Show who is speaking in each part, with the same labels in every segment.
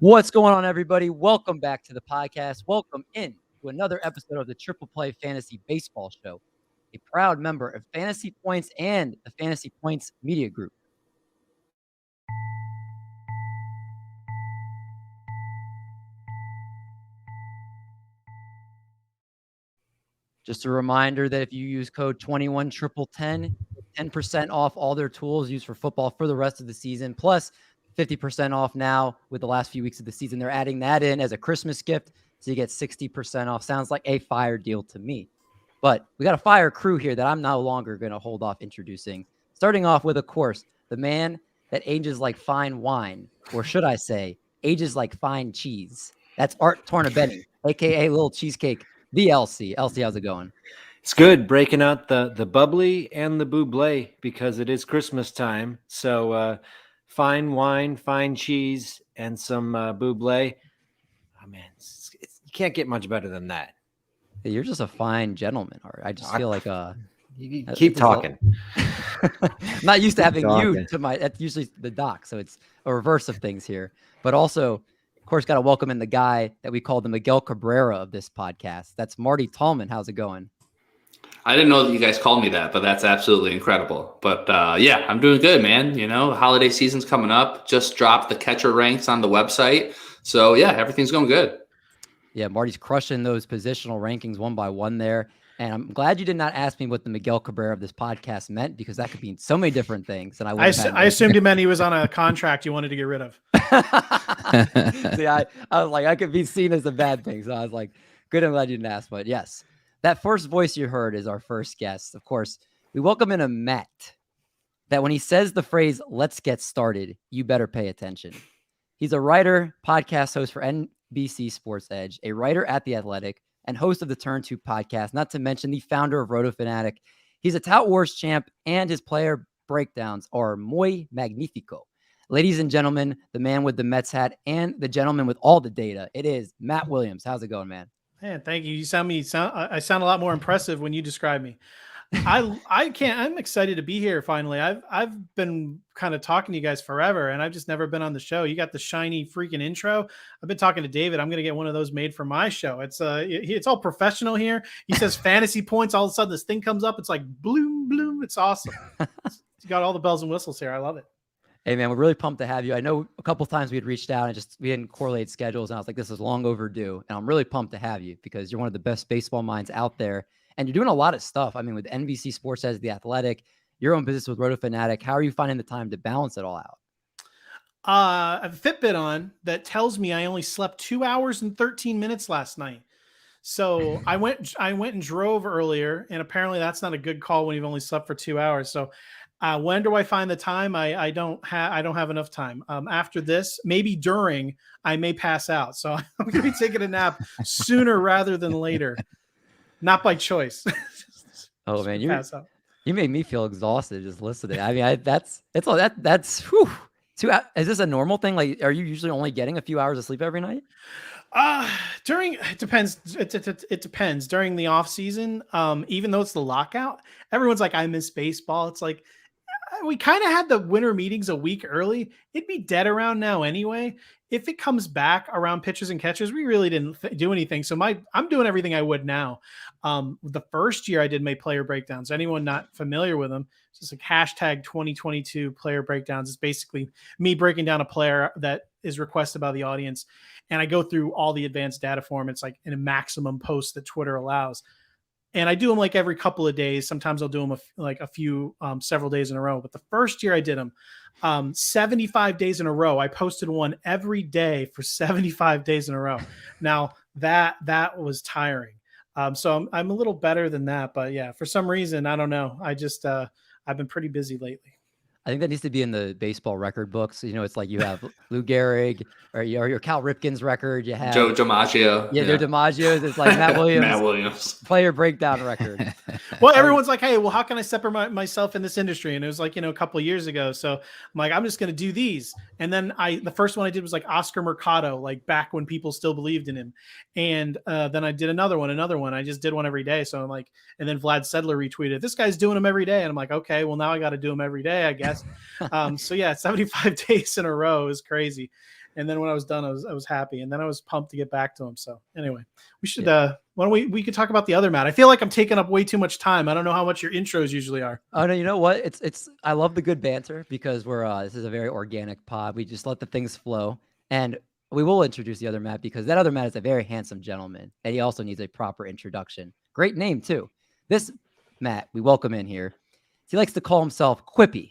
Speaker 1: What's going on, everybody? Welcome back to the podcast. Welcome in to another episode of the Triple Play Fantasy Baseball Show, a proud member of Fantasy Points and the Fantasy Points Media Group. Just a reminder that if you use code 211010, 10% off all their tools used for football for the rest of the season, plus 50% off now with the last few weeks of the season. They're adding that in as a Christmas gift, so you get 60% off. Sounds like a fire deal to me. But we got a fire crew here that I'm no longer going to hold off introducing. Starting off with, of course, the man that ages like fine wine, or should I say, ages like fine cheese. That's Art Tornabene, a.k.a. Little Cheesecake, the LC. LC, how's it going?
Speaker 2: It's good, breaking out the bubbly and the buble because it is Christmas time. So fine wine, fine cheese, and some buble. Oh, man, you can't get much better than that.
Speaker 1: Hey, you're just a fine gentleman, Art. I just feel like
Speaker 2: you keep talking.
Speaker 1: I'm not used to having you to my. That's usually the doc, so it's a reverse of things here. But also, of course, got to welcome in the guy that we call the Miguel Cabrera of this podcast. That's Marty Tallman. How's it going?
Speaker 3: I didn't know that you guys called me that, but that's absolutely incredible. But yeah, I'm doing good, man. You know, holiday season's coming up. Just dropped the catcher ranks on the website. So yeah, everything's going good.
Speaker 1: Yeah, Marty's crushing those positional rankings one by one there. And I'm glad you did not ask me what the Miguel Cabrera of this podcast meant, because that could mean so many different things. And I
Speaker 4: assumed you meant he was on a contract you wanted to get rid of.
Speaker 1: See, I was like, I could be seen as a bad thing. So I was like, good, I'm glad you didn't ask. But yes, that first voice you heard is our first guest. Of course, we welcome in a Matt that when he says the phrase, "let's get started," you better pay attention. He's a writer, podcast host for NBC Sports Edge, a writer at The Athletic, and host of the Turn 2 podcast, not to mention the founder of Roto Fanatic. He's a Tout Wars champ, and his player breakdowns are muy magnifico. Ladies and gentlemen, the man with the Mets hat and the gentleman with all the data, it is Matt Williams. How's it going, man?
Speaker 4: Man, thank you. I sound a lot more impressive when you describe me. I'm excited to be here finally. I've been kind of talking to you guys forever, and I've just never been on the show. You got the shiny freaking intro. I've been talking to David. I'm gonna get one of those made for my show. It's all professional here. He says fantasy points. All of a sudden, this thing comes up. It's like bloom, bloom. It's awesome. It's got all the bells and whistles here. I love it.
Speaker 1: Hey, man, we're really pumped to have you. I know a couple of times we had reached out and we didn't correlate schedules, and I was like, this is long overdue. And I'm really pumped to have you because you're one of the best baseball minds out there. And you're doing a lot of stuff. I mean, with NBC Sports Edge, The Athletic, your own business with Roto Fanatic. How are you finding the time to balance it all out?
Speaker 4: I have a Fitbit on that tells me I only slept 2 hours and 13 minutes last night. So I went and drove earlier, and apparently that's not a good call when you've only slept for 2 hours. So when do I find the time? I don't have enough time. After this, maybe during, I may pass out. So I'm going to be taking a nap sooner rather than later. Not by choice.
Speaker 1: Oh man, you made me feel exhausted just listening. I mean, that's whew. Is this a normal thing? Like, are you usually only getting a few hours of sleep every night?
Speaker 4: It depends. It depends. During the off season, even though it's the lockout, everyone's like, I miss baseball. It's like, we kind of had the winter meetings a week early. It'd be dead around now anyway. If it comes back around pitchers and catchers, we really didn't do anything. So I'm doing everything I would now. The first year I did my player breakdowns. Anyone not familiar with them, it's just like hashtag 2022 player breakdowns. It's basically me breaking down a player that is requested by the audience. And I go through all the advanced data for them. It's like in a maximum post that Twitter allows. And I do them like every couple of days. Sometimes I'll do them several days in a row. But the first year I did them 75 days in a row. I posted one every day for 75 days in a row. Now that was tiring. So I'm a little better than that. But yeah, for some reason, I don't know. I've been pretty busy lately.
Speaker 1: I think that needs to be in the baseball record books. You know, it's like you have Lou Gehrig or your Cal Ripken's record. You have
Speaker 3: Joe DiMaggio.
Speaker 1: Yeah, Joe DiMaggio's. It's like Matt Williams. Player breakdown record.
Speaker 4: Well, everyone's like, hey, well, how can I separate myself in this industry? And it was like, a couple of years ago. So I'm like, I'm just going to do these. And then the first one I did was like Oscar Mercado, like back when people still believed in him. And then I did another one. I just did one every day. So I'm like, and then Vlad Sedler retweeted, this guy's doing them every day. And I'm like, okay, well, now I got to do them every day, I guess. So yeah, 75 days in a row is crazy. And then when I was done, I was happy. And then I was pumped to get back to him. So anyway, we should, why don't we could talk about the other Matt. I feel like I'm taking up way too much time. I don't know how much your intros usually are.
Speaker 1: Oh no, you know what? I love the good banter because this is a very organic pod. We just let the things flow. And we will introduce the other Matt because that other Matt is a very handsome gentleman. And he also needs a proper introduction. Great name too. This Matt, we welcome in here. He likes to call himself Quippy,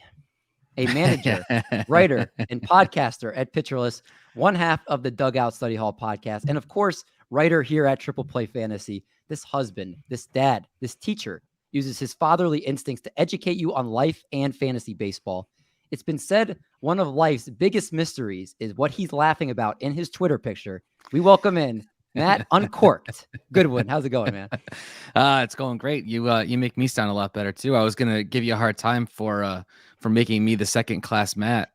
Speaker 1: a manager, writer, and podcaster at Pitcher List, one half of the Dugout Study Hall podcast, and of course, writer here at Triple Play Fantasy. This husband, this dad, this teacher uses his fatherly instincts to educate you on life and fantasy baseball. It's been said one of life's biggest mysteries is what he's laughing about in his Twitter picture. We welcome in Matt Uncorked. Goodwin, how's it going, man?
Speaker 5: It's going great. You make me sound a lot better too. I was gonna give you a hard time for making me the second class Matt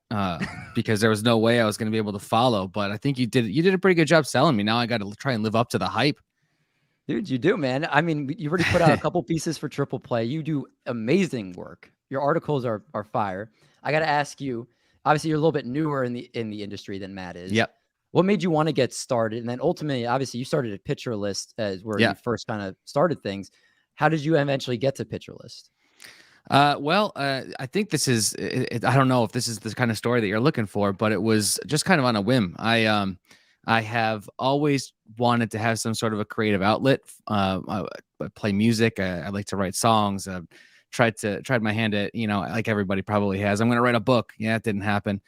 Speaker 5: because there was no way I was gonna be able to follow. But I think you did a pretty good job selling me. Now I got to try and live up to the hype.
Speaker 1: Dude, you do, man. I mean, you already put out a couple pieces for Triple Play. You do amazing work. Your articles are fire. I got to ask you. Obviously, you're a little bit newer in the industry than Matt is.
Speaker 5: Yep.
Speaker 1: What made you want to get started? And then ultimately, obviously, you started at Pitcher List as where you first kind of started things. How did you eventually get to Pitcher List?
Speaker 5: I think this is, I don't know if this is the kind of story that you're looking for, but it was just kind of on a whim. I have always wanted to have some sort of a creative outlet. I play music. I like to write songs. Tried my hand at, like everybody probably has. I'm going to write a book. Yeah, it didn't happen.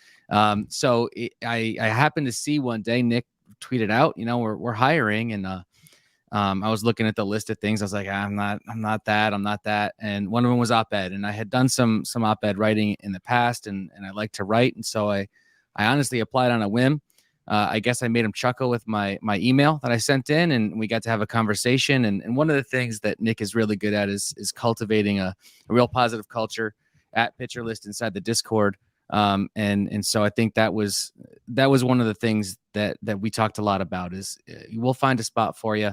Speaker 5: So I happened to see one day Nick tweeted out, we're hiring, and I was looking at the list of things. I was like, I'm not that. And one of them was op-ed, and I had done some op-ed writing in the past, and I like to write, and so I honestly applied on a whim. I guess I made him chuckle with my email that I sent in, and we got to have a conversation. And one of the things that Nick is really good at is cultivating a real positive culture at Pitcher List inside the Discord. And so I think that was one of the things that we talked a lot about is we'll find a spot for you.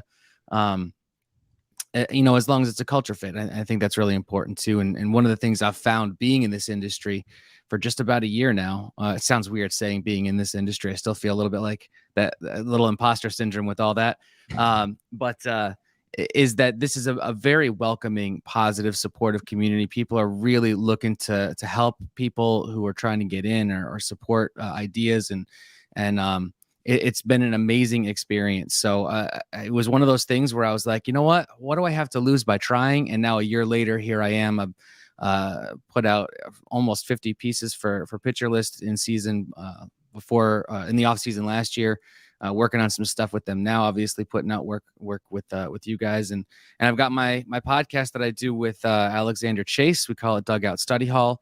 Speaker 5: As long as it's a culture fit. I think that's really important too. And one of the things I've found being in this industry for just about a year now, it sounds weird saying being in this industry. I still feel a little bit like that little imposter syndrome with all that. But is that this is a very welcoming, positive, supportive community. People are really looking to help people who are trying to get in or support ideas. And it's been an amazing experience. So it was one of those things where I was like, you know what do I have to lose by trying? And now a year later, here I am. Put out almost 50 pieces for Pitcher List in season before in the off season last year, working on some stuff with them now, obviously putting out work with you guys. And I've got my podcast that I do with Alexander Chase. We call it Dugout Study Hall.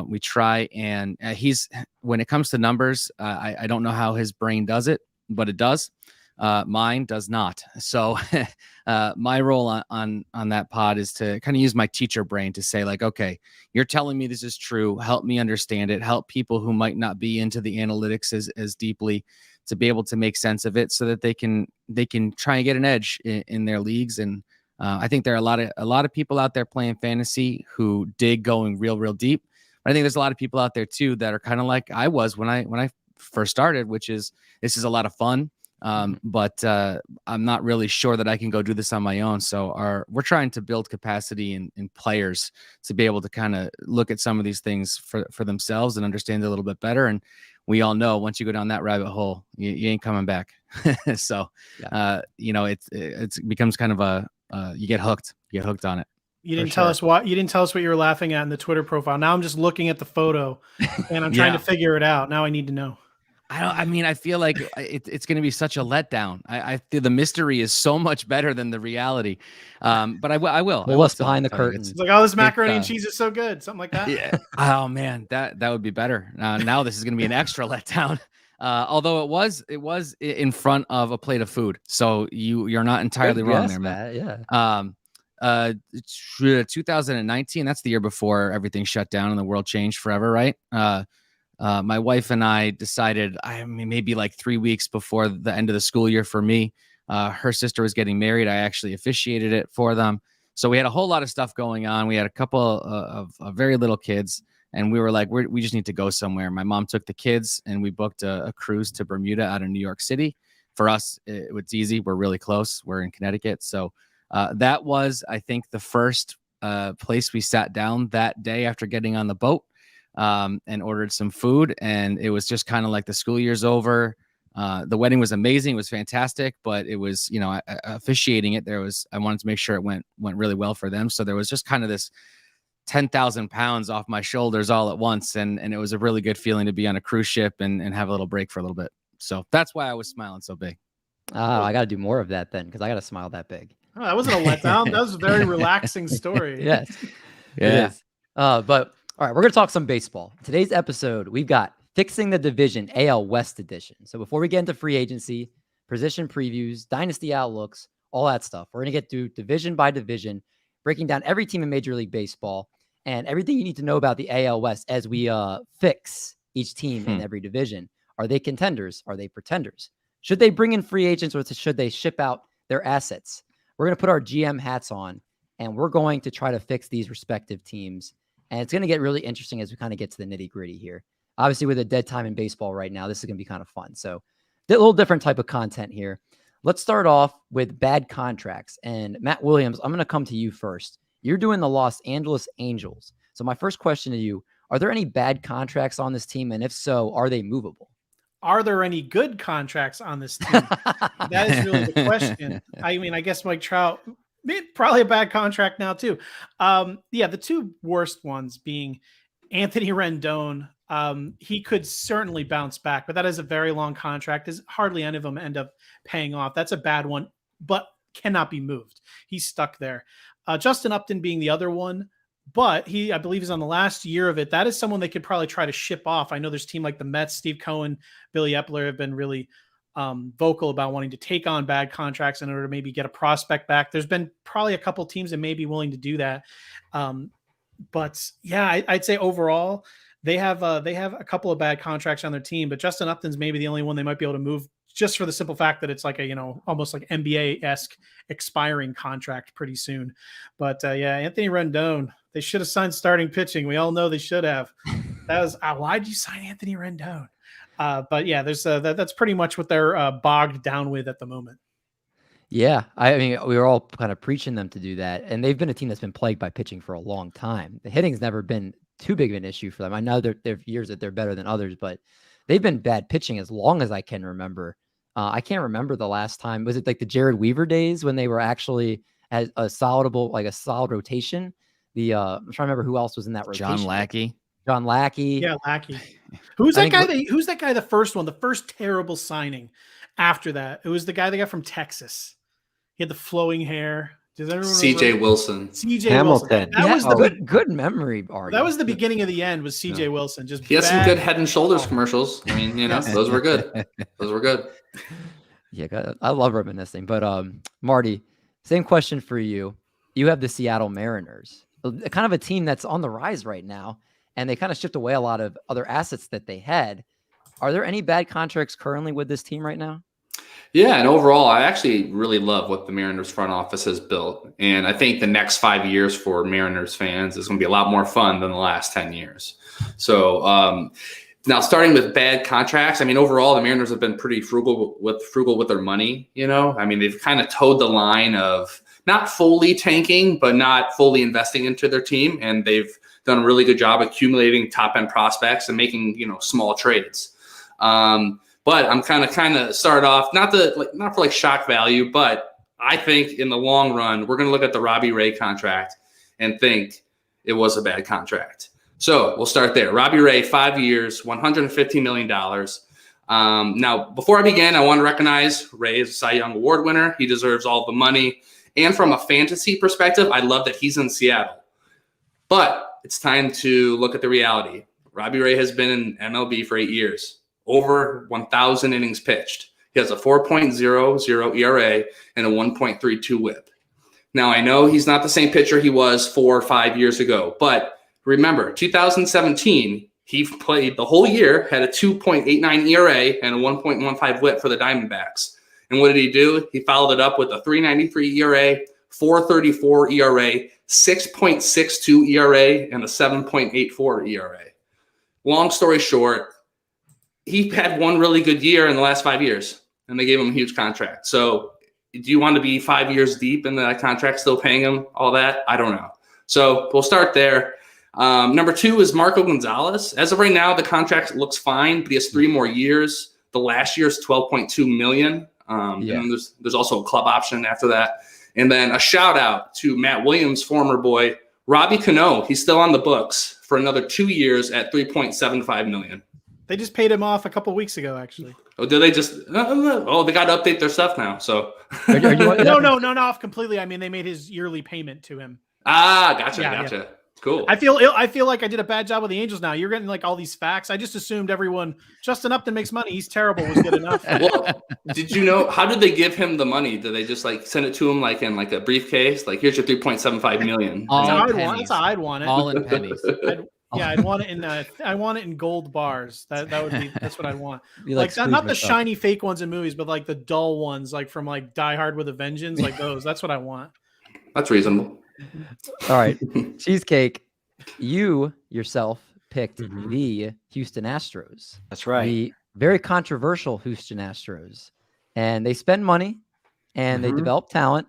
Speaker 5: We try and when it comes to numbers, I don't know how his brain does it, but it does. Mine does not. So my role on that pod is to kind of use my teacher brain to say like, okay, you're telling me this is true. Help me understand it. Help people who might not be into the analytics as deeply to be able to make sense of it so that they can try and get an edge in their leagues. And I think there are a lot of people out there playing fantasy who dig going real deep. But I think there's a lot of people out there too that are kind of like I was when I first started, which is this is a lot of fun. But I'm not really sure that I can go do this on my own. So we're trying to build capacity in players to be able to kind of look at some of these things for themselves and understand it a little bit better. And we all know once you go down that rabbit hole, you ain't coming back. So, it becomes kind of you get hooked on it.
Speaker 4: You didn't tell us what you were laughing at in the Twitter profile. Now I'm just looking at the photo and I'm trying to figure it out. Now I need to know.
Speaker 5: I feel like it's going to be such a letdown. I feel the mystery is so much better than the reality. But I will.
Speaker 1: Well, what's behind the curtain?
Speaker 4: It's like, oh, this macaroni and cheese is so good. Something like that.
Speaker 5: Yeah. Oh man, that would be better. Now this is going to be an extra letdown. Although it was in front of a plate of food. So you're not entirely wrong there, Matt.
Speaker 1: Yeah.
Speaker 5: 2019, that's the year before everything shut down and the world changed forever, right? My wife and I decided, maybe like 3 weeks before the end of the school year for me, her sister was getting married. I actually officiated it for them. So we had a whole lot of stuff going on. We had a couple of very little kids. And we were like, we just need to go somewhere. My mom took the kids and we booked a cruise to Bermuda out of New York City. For us, it's easy. We're really close. We're in Connecticut. So that was, I think, the first place we sat down that day after getting on the boat, and ordered some food. And it was just kind of like the school year's over. The wedding was amazing. It was fantastic, but it was, officiating it. I wanted to make sure it went really well for them. So there was just kind of this 10,000 pounds off my shoulders all at once. And it was a really good feeling to be on a cruise ship and have a little break for a little bit. So that's why I was smiling so big.
Speaker 1: Oh, I got to do more of that then, because I got to smile that big.
Speaker 4: Oh, that wasn't a letdown. That was a very relaxing story.
Speaker 1: Yes.
Speaker 5: Yeah.
Speaker 1: It is. But all right, we're going to talk some baseball. Today's episode, we've got Fixing the Division AL West edition. So before we get into free agency, position previews, dynasty outlooks, all that stuff, we're going to get through division by division, breaking down every team in Major League Baseball and everything you need to know about the AL West as we fix each team in every division. Are they contenders? Are they pretenders? Should they bring in free agents or should they ship out their assets? We're going to put our GM hats on and we're going to try to fix these respective teams. And it's going to get really interesting as we kind of get to the nitty gritty here. Obviously, with a dead time in baseball right now, this is going to be kind of fun. So a little different type of content here. Let's start off with bad contracts. And Matt Williams, I'm going to come to you first. You're doing the Los Angeles Angels. So my first question to you, are there any bad contracts on this team? And if so, are they movable?
Speaker 4: Are there any good contracts on this team? That is really the question. I mean, I guess Mike Trout, probably a bad contract now too. The two worst ones being Anthony Rendon. He could certainly bounce back, but that is a very long contract. Hardly any of them end up paying off. That's a bad one, but cannot be moved. He's stuck there. Justin Upton being the other one, but I believe is on the last year of it. That is someone they could probably try to ship off. I know there's a team like the Mets, Steve Cohen, Billy Epler have been really vocal about wanting to take on bad contracts in order to maybe get a prospect back. There's been probably a couple teams that may be willing to do that. But yeah, I'd say overall they have a couple of bad contracts on their team, but Justin Upton's maybe the only one they might be able to move just for the simple fact that it's like almost like NBA-esque expiring contract pretty soon. But Anthony Rendon, they should have signed starting pitching. We all know they should have. That was why'd you sign Anthony Rendon? But yeah, there's that's pretty much what they're bogged down with at the moment. Yeah,
Speaker 1: I mean, we were all kind of preaching them to do that, and they've been a team that's been plagued by pitching for a long time. The hitting's never been too big of an issue for them. I know there are years that they're better than others, but they've been bad pitching as long as I can remember. I can't remember the last time. Was it like the Jared Weaver days when they were actually at a solid rotation? I'm trying to remember who else was in that rotation. John Lackey.
Speaker 4: Yeah, Lackey. Who's that guy? Who's that guy? The first terrible signing after that. It was the guy they got from Texas. He had the flowing hair. Does everyone remember?
Speaker 3: CJ Wilson.
Speaker 4: CJ
Speaker 2: Hamilton.
Speaker 4: Wilson. That was the
Speaker 1: good memory, Artie.
Speaker 4: That was the beginning of the end. Was CJ Wilson just?
Speaker 3: He had some good Head and Shoulders commercials. I mean, those were good. Those were good.
Speaker 1: Yeah, I love reminiscing. But Marty, same question for you. You have the Seattle Mariners, kind of a team that's on the rise right now, and they kind of shipped away a lot of other assets that they had. Are there any bad contracts currently with this team right now?
Speaker 3: Yeah, and overall, I actually really love what the Mariners front office has built. And I think the next 5 years for Mariners fans is going to be a lot more fun than the last 10 years. So now starting with bad contracts, I mean, overall, the Mariners have been pretty frugal with their money. I mean, they've kind of towed the line of not fully tanking, but not fully investing into their team. And they've done a really good job accumulating top-end prospects and making, small trades. But I'm kind of start off, not for shock value, but I think in the long run, we're going to look at the Robbie Ray contract and think it was a bad contract. So we'll start there. Robbie Ray, 5 years, $115 million. Now, before I begin, I want to recognize Ray is a Cy Young Award winner. He deserves all the money. And from a fantasy perspective, I love that he's in Seattle. But it's time to look at the reality. Robbie Ray has been in MLB for 8 years. Over 1,000 innings pitched. He has a 4.00 ERA and a 1.32 WHIP. Now, I know he's not the same pitcher he was 4 or 5 years ago, but remember, 2017, he played the whole year, had a 2.89 ERA and a 1.15 WHIP for the Diamondbacks. And what did he do? He followed it up with a 3.93 ERA, 4.34 ERA, 6.62 ERA, and a 7.84 ERA. Long story short, he had one really good year in the last 5 years, and they gave him a huge contract. So do you want to be 5 years deep in that contract, still paying him all that? I don't know. So we'll start there. Number 2 is Marco Gonzalez. As of right now, the contract looks fine, but he has 3 more years. The last year is $12.2 million. And then there's also a club option after that. And then a shout out to Matt Williams' former boy, Robbie Cano. He's still on the books for another 2 years at $3.75 million.
Speaker 4: They just paid him off a couple weeks ago, actually.
Speaker 3: Oh, did they just? Oh, they got to update their stuff now. So
Speaker 4: no, off completely. I mean, they made his yearly payment to him.
Speaker 3: Gotcha.
Speaker 4: Yeah.
Speaker 3: Cool.
Speaker 4: I feel like I did a bad job with the Angels now. You're getting like all these facts. I just assumed everyone, Justin Upton makes money. He's terrible was good enough.
Speaker 3: Well, did you know, how did they give him the money? Did they just like send it to him like in like a briefcase? Like, here's your $3.75 million.
Speaker 4: That's how I'd want it.
Speaker 5: All in pennies.
Speaker 4: I'd want it in gold bars. That's what I want.
Speaker 1: Like
Speaker 4: not the shiny fake ones in movies, but like the dull ones, like from like Die Hard with a Vengeance, like those. That's what I want.
Speaker 3: That's reasonable.
Speaker 1: All right. Cheesecake, you yourself picked the Houston Astros.
Speaker 2: That's right.
Speaker 1: The very controversial Houston Astros. And they spend money and they develop talent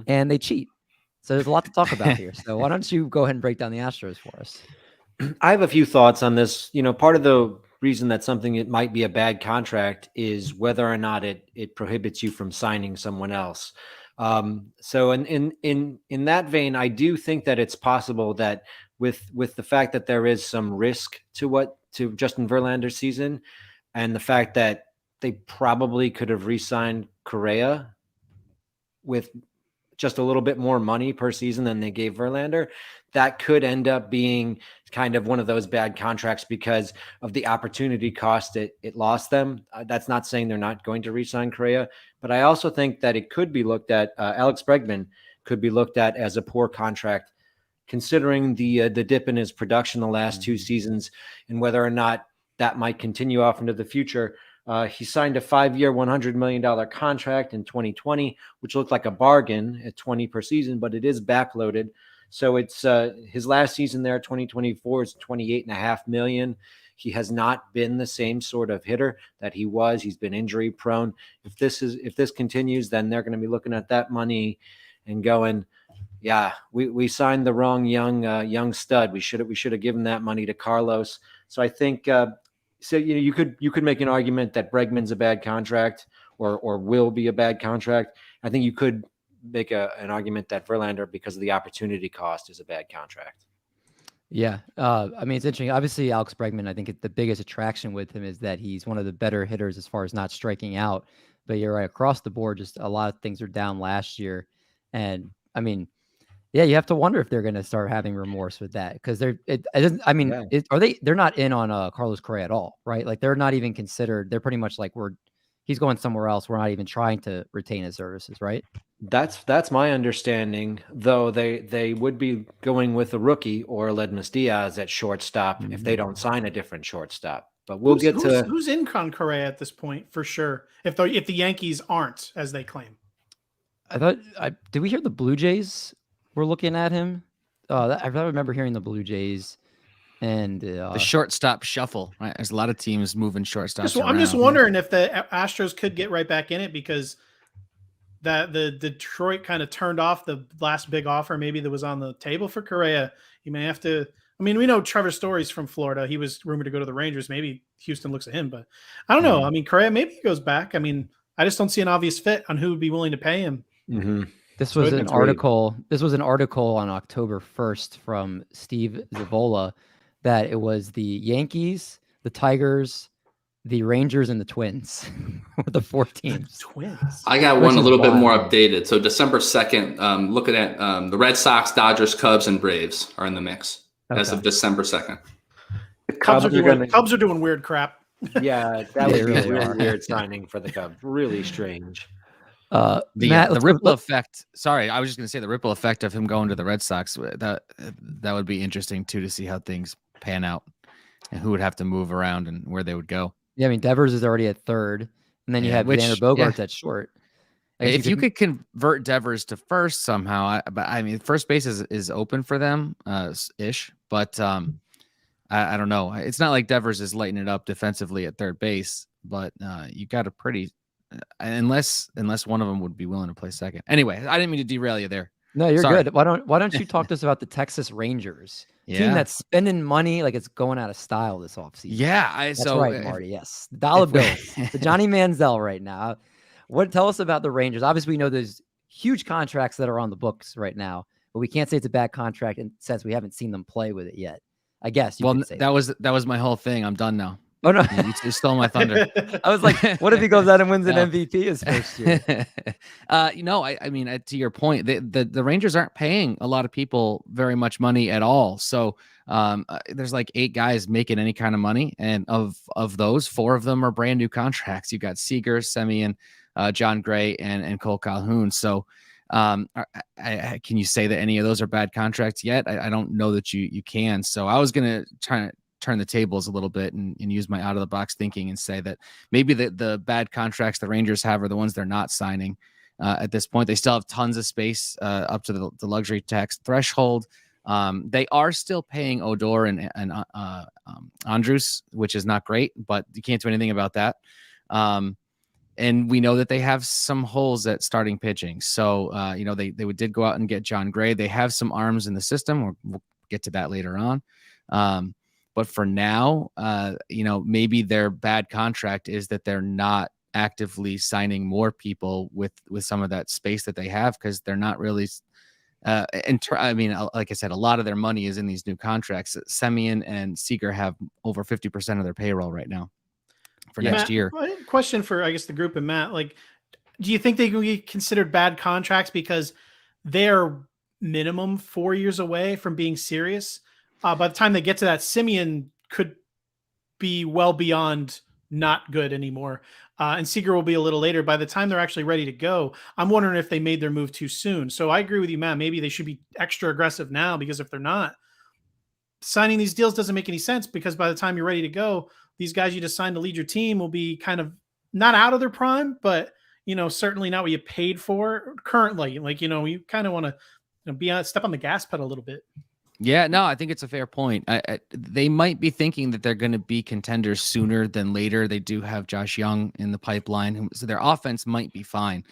Speaker 1: and they cheat. So there's a lot to talk about here. So why don't you go ahead and break down the Astros for us?
Speaker 2: I have a few thoughts on this. You know, part of the reason that something it might be a bad contract is whether or not it prohibits you from signing someone else. So in that vein, I do think that it's possible that with the fact that there is some risk to Justin Verlander's season, and the fact that they probably could have re-signed Correa with just a little bit more money per season than they gave Verlander, that could end up being kind of one of those bad contracts because of the opportunity cost it lost them. That's not saying they're not going to re-sign Correa, but I also think that it could be looked at, Alex Bregman could be looked at as a poor contract, considering the dip in his production the last 2 seasons and whether or not that might continue off into the future. He signed a 5-year, $100 million contract in 2020, which looked like a bargain at 20 per season, but it is backloaded. So it's his last season there, 2024, is $28.5 million. He has not been the same sort of hitter that he was. He's been injury prone. If this continues, then they're going to be looking at that money and going, yeah, we signed the wrong young stud. We should have given that money to Carlos. So I think so you could make an argument that Bregman's a bad contract or will be a bad contract. I think you could make an argument that Verlander, because of the opportunity cost, is a bad contract.
Speaker 1: Yeah. I mean, it's interesting. Obviously, Alex Bregman, I think the biggest attraction with him is that he's one of the better hitters as far as not striking out. But you're right, across the board, just a lot of things are down last year. And I mean, yeah, you have to wonder if they're going to start having remorse with that, because they're not in on Carlos Correa at all, right? Like they're not even considered. They're pretty much like he's going somewhere else. We're not even trying to retain his services, right?
Speaker 2: That's my understanding, though they would be going with a rookie or Ledmus Diaz at shortstop if they don't sign a different shortstop. But who's
Speaker 4: in con Correa at this point for sure. If the Yankees aren't, as they claim.
Speaker 1: Did we hear the Blue Jays were looking at him? I remember hearing the Blue Jays and
Speaker 5: the shortstop shuffle. Right, there's a lot of teams moving shortstops.
Speaker 4: I'm just wondering if the Astros could get right back in it, because that the Detroit kind of turned off the last big offer maybe that was on the table for Correa. You may have to. I mean, we know Trevor Story's from Florida. He was rumored to go to the Rangers. Maybe Houston looks at him, but I don't know. I mean, Correa, maybe he goes back. I mean, I just don't see an obvious fit on who would be willing to pay him.
Speaker 2: Mm-hmm.
Speaker 1: This was an article on October 1st from Steve Zavola that it was the Yankees, the Tigers, the Rangers, and the Twins were the 4 teams.
Speaker 4: Twins.
Speaker 3: I got one a little bit more updated. So December 2nd, looking at the Red Sox, Dodgers, Cubs, and Braves are in the mix as of December 2nd.
Speaker 2: The Cubs
Speaker 4: are doing weird crap.
Speaker 2: Yeah, that would be a really weird signing for the Cubs. Really strange.
Speaker 5: The ripple effect. Sorry, I was just going to say the ripple effect of him going to the Red Sox. That would be interesting too, to see how things pan out and who would have to move around and where they would go.
Speaker 1: Yeah, I mean Devers is already at third, and then you have Xander Bogaerts at short.
Speaker 5: If you could convert Devers to first somehow, but I mean, first base is open for them, ish. But I don't know. It's not like Devers is lighting it up defensively at third base, but you got a pretty unless one of them would be willing to play second. Anyway, I didn't mean to derail you there.
Speaker 1: No, you're good. Why don't you talk to us about the Texas Rangers? Team that's spending money like it's going out of style this offseason.
Speaker 5: Yeah,
Speaker 1: that's right, Marty. Yes, dollar bills. The Johnny Manziel right now. Tell us about the Rangers? Obviously, we know there's huge contracts that are on the books right now, but we can't say it's a bad contract since we haven't seen them play with it yet. I guess.
Speaker 5: Well, that was my whole thing. I'm done now.
Speaker 1: Oh no,
Speaker 5: you stole my thunder.
Speaker 1: I was like, what if he goes out and wins an MVP his first year?
Speaker 5: I mean, to your point, the Rangers aren't paying a lot of people very much money at all. So there's like 8 guys making any kind of money, and of those, 4 of them are brand new contracts. You got Seager, Semien, John Gray, and Cole Calhoun. So can you say that any of those are bad contracts yet? I don't know that you can. So I was gonna try to turn the tables a little bit and use my out of the box thinking and say that maybe the bad contracts the Rangers have are the ones they're not signing at this point. They still have tons of space up to the luxury tax threshold. They are still paying Odor and Andrews, which is not great, but you can't do anything about that. And we know that they have some holes at starting pitching. So, they did go out and get John Gray. They have some arms in the system. We'll get to that later on. But for now, maybe their bad contract is that they're not actively signing more people with some of that space that they have, because they're not really. Like I said, a lot of their money is in these new contracts. Semien and Seager have over 50% of their payroll right now for next
Speaker 4: Matt,
Speaker 5: year.
Speaker 4: Question for, I guess, the group and Matt. Like, do you think they can be considered bad contracts because they're minimum 4 years away from being serious? By the time they get to that, Semien could be well beyond not good anymore. And Seager will be a little later. By the time they're actually ready to go, I'm wondering if they made their move too soon. So I agree with you, Matt. Maybe they should be extra aggressive now, because if they're not, signing these deals doesn't make any sense, because by the time you're ready to go, these guys you just signed to lead your team will be kind of not out of their prime, but, certainly not what you paid for currently. Like, you kind of want to step on the gas pedal a little bit.
Speaker 5: Yeah, no, I think it's a fair point. They might be thinking that they're going to be contenders sooner than later. They do have Josh Young in the pipeline, so their offense might be fine.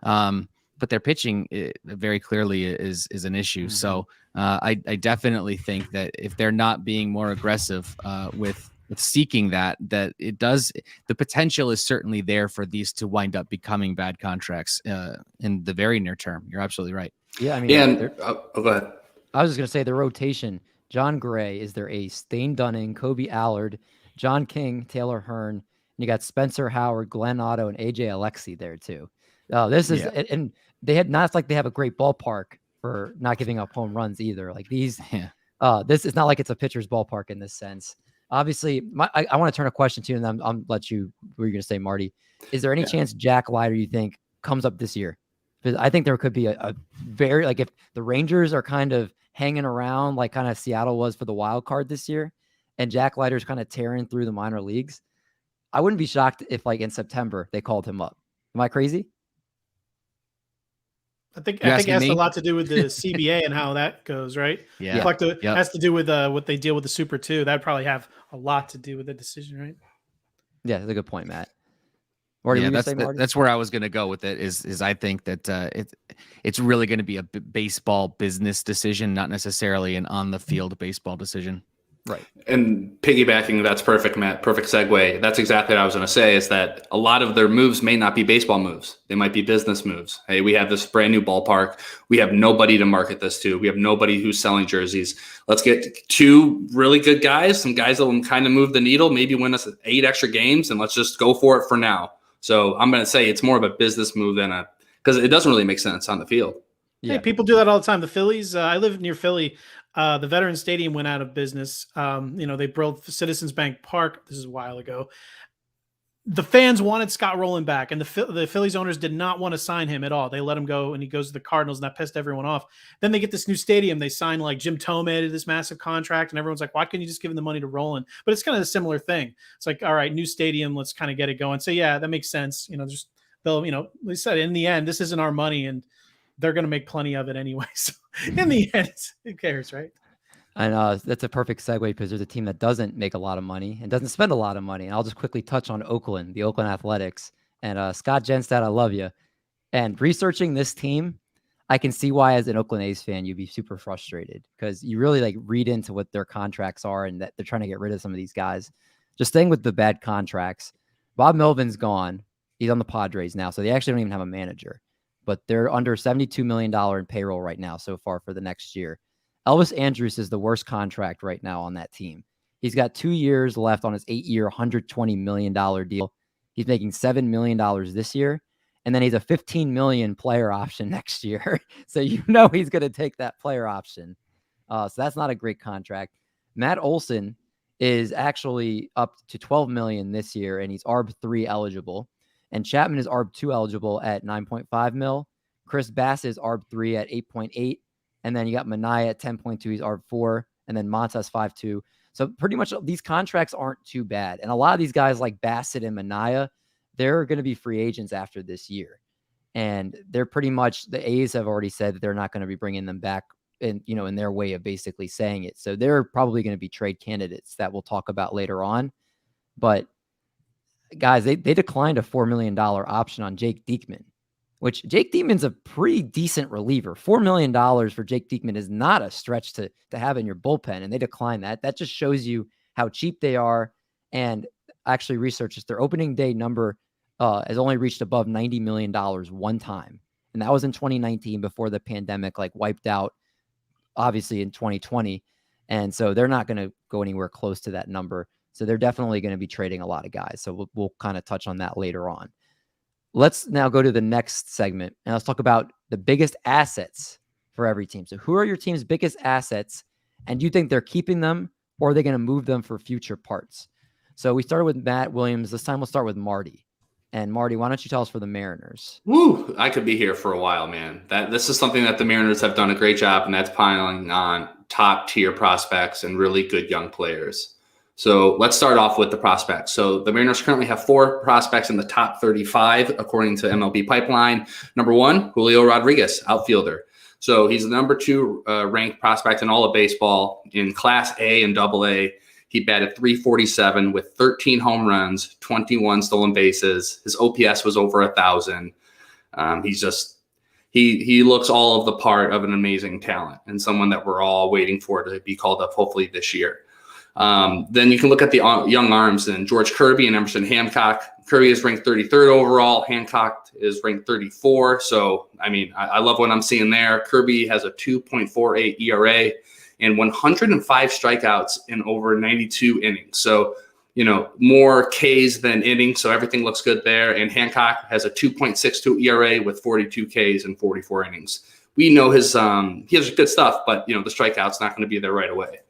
Speaker 5: But their pitching very clearly is an issue. Mm-hmm. So I definitely think that if they're not being more aggressive with seeking that it does, the potential is certainly there for these to wind up becoming bad contracts in the very near term. You're absolutely right.
Speaker 1: Yeah, I mean,
Speaker 3: go ahead.
Speaker 1: I was just going to say the rotation. John Gray is their ace. Thane Dunning, Kobe Allard, John King, Taylor Hearn. And you got Spencer Howard, Glenn Otto, and AJ Alexi there too. And they had not like they have a great ballpark for not giving up home runs either. Like these, this is not like it's a pitcher's ballpark in this sense. Obviously, I want to turn a question to you, and then I'll let you. What you're going to say, Marty? Is there any chance Jack Leiter, you think, comes up this year? Because I think there could be a very, like, if the Rangers are kind of hanging around like kind of Seattle was for the wild card this year, and Jack Leiter's kind of tearing through the minor leagues, I wouldn't be shocked if like in September they called him up. Am I crazy?
Speaker 4: I think it has a lot to do with the CBA and how that goes, right?
Speaker 5: Yeah.
Speaker 4: Has to do with what they deal with the Super 2. That'd probably have a lot to do with the decision, right?
Speaker 1: Yeah, that's a good point, Matt.
Speaker 5: Marty, that's where I was going to go with it. Is I think that it's really going to be a baseball business decision, not necessarily an on the field baseball decision.
Speaker 1: Right.
Speaker 3: And piggybacking, that's perfect, Matt. Perfect segue. That's exactly what I was going to say, is that a lot of their moves may not be baseball moves. They might be business moves. Hey, we have this brand new ballpark. We have nobody to market this to. We have nobody who's selling jerseys. Let's get 2 really good guys, some guys that will kind of move the needle, maybe win us 8 extra games, and let's just go for it for now. So I'm going to say it's more of a business move than because it doesn't really make sense on the field.
Speaker 4: Yeah, hey, people do that all the time. The Phillies, I live near Philly. The Veterans Stadium went out of business. They built Citizens Bank Park. This is a while ago. The fans wanted Scott Rowland back, and the Phillies owners did not want to sign him at all. They let him go, and he goes to the Cardinals, and that pissed everyone off. Then they get this new stadium. They sign like Jim Thome to this massive contract, and everyone's like, why couldn't you just give him the money to Rowland? But it's kind of a similar thing. It's like, all right, new stadium, let's kind of get it going. So yeah, that makes sense. Just they'll, they said in the end, this isn't our money and they're going to make plenty of it anyway. So in the end, who cares, right?
Speaker 1: And that's a perfect segue because there's a team that doesn't make a lot of money and doesn't spend a lot of money. And I'll just quickly touch on Oakland, the Oakland Athletics. And Scott Genstad, I love you. And researching this team, I can see why as an Oakland A's fan, you'd be super frustrated because you really like read into what their contracts are and that they're trying to get rid of some of these guys. Just staying with the bad contracts. Bob Melvin's gone. He's on the Padres now. So they actually don't even have a manager, but they're under $72 million in payroll right now so far for the next year. Elvis Andrews is the worst contract right now on that team. He's got 2 years left on his 8-year, $120 million deal. He's making $7 million this year. And then he's a $15 million player option next year. So he's going to take that player option. So that's not a great contract. Matt Olson is actually up to $12 million this year, and he's ARB 3 eligible. And Chapman is ARB 2 eligible at $9.5 mil. Chris Bass is ARB 3 at 8.8. And then you got Minaya at 10.2. He's ARB 4. And then Montas 5.2. So pretty much these contracts aren't too bad. And a lot of these guys like Bassett and Minaya, they're going to be free agents after this year. And they're pretty much, the A's have already said that they're not going to be bringing them back in their way of basically saying it. So they're probably going to be trade candidates that we'll talk about later on. But guys, they declined a $4 million option on Jake Diekman, which Jake Diekman's a pretty decent reliever. $4 million for Jake Diekman is not a stretch to have in your bullpen. And they declined that. That just shows you how cheap they are. And actually researches their opening day number has only reached above $90 million one time. And that was in 2019 before the pandemic wiped out, obviously in 2020. And so they're not going to go anywhere close to that number. So they're definitely going to be trading a lot of guys. So we'll kind of touch on that later on. Let's now go to the next segment and let's talk about the biggest assets for every team. So who are your team's biggest assets? And do you think they're keeping them or are they going to move them for future parts? So we started with Matt Williams. This time we'll start with Marty. And Marty, why don't you tell us for the Mariners?
Speaker 3: Woo! I could be here for a while, man. This is something that the Mariners have done a great job, and that's piling on top tier prospects and really good young players. So let's start off with the prospects. So the Mariners currently have 4 prospects in the top 35, according to MLB Pipeline. Number 1, Julio Rodriguez, outfielder. So he's the number 2 ranked prospect in all of baseball in Class A and AA. He batted .347 with 13 home runs, 21 stolen bases. His OPS was over 1,000. He looks all of the part of an amazing talent and someone that we're all waiting for to be called up hopefully this year. Then you can look at the young arms and George Kirby and Emerson Hancock. Kirby is ranked 33rd overall. Hancock is ranked 34. So, I love what I'm seeing there. Kirby has a 2.48 ERA. And 105 strikeouts in over 92 innings. So, more Ks than innings. So everything looks good there. And Hancock has a 2.62 ERA with 42 Ks and 44 innings. We know he has good stuff, but, the strikeout's not going to be there right away.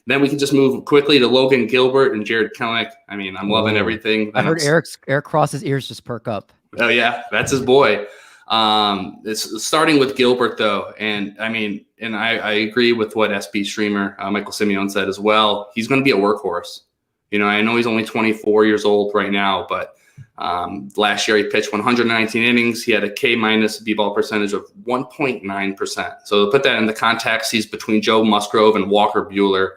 Speaker 3: Then we can just move quickly to Logan Gilbert and Jared Kelenic. I'm loving everything.
Speaker 1: I heard Eric Cross's ears just perk up.
Speaker 3: Oh, yeah. That's his boy. It's starting with Gilbert though. And I agree with what SP streamer, Michael Simeone said as well. He's going to be a workhorse. I know he's only 24 years old right now, but, last year he pitched 119 innings. He had a K- B-ball percentage of 1.9%. So to put that in the context, he's between Joe Musgrove and Walker Buehler.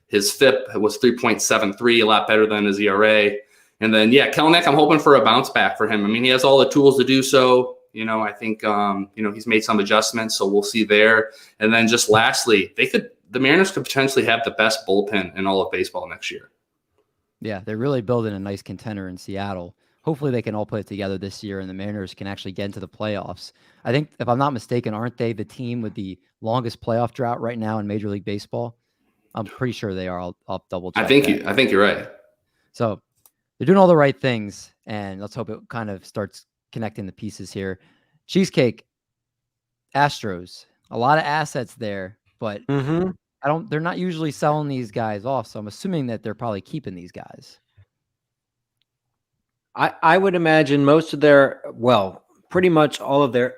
Speaker 3: His FIP was 3.73, a lot better than his ERA. And then, Kelenic, I'm hoping for a bounce back for him. He has all the tools to do so. I think, he's made some adjustments, so we'll see there. And then just lastly, the Mariners could potentially have the best bullpen in all of baseball next year.
Speaker 1: Yeah, they're really building a nice contender in Seattle. Hopefully they can all put it together this year and the Mariners can actually get into the playoffs. I think, if I'm not mistaken, aren't they the team with the longest playoff drought right now in Major League Baseball? I'm pretty sure they are. I'll double check.
Speaker 3: I think you're right.
Speaker 1: So they're doing all the right things, and let's hope it kind of starts connecting the pieces here. Cheesecake, Astros, a lot of assets there, but they're not usually selling these guys off. So I'm assuming that they're probably keeping these guys.
Speaker 2: I would imagine pretty much all of their,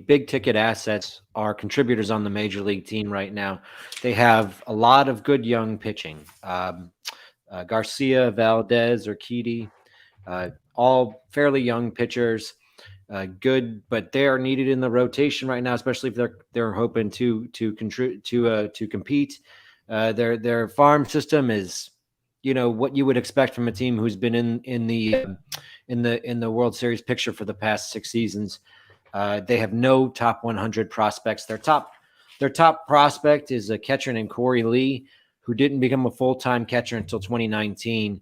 Speaker 2: big ticket assets are contributors on the major league team right now. They have a lot of good young pitching. Garcia, Valdez, Urquidy, all fairly young pitchers. good, but they are needed in the rotation right now, especially if they're hoping to contribute to compete. Their farm system is, what you would expect from a team who's been in the World Series picture for the past 6 seasons. They have no top 100 prospects. Their top prospect is a catcher named Corey Lee, who didn't become a full-time catcher until 2019.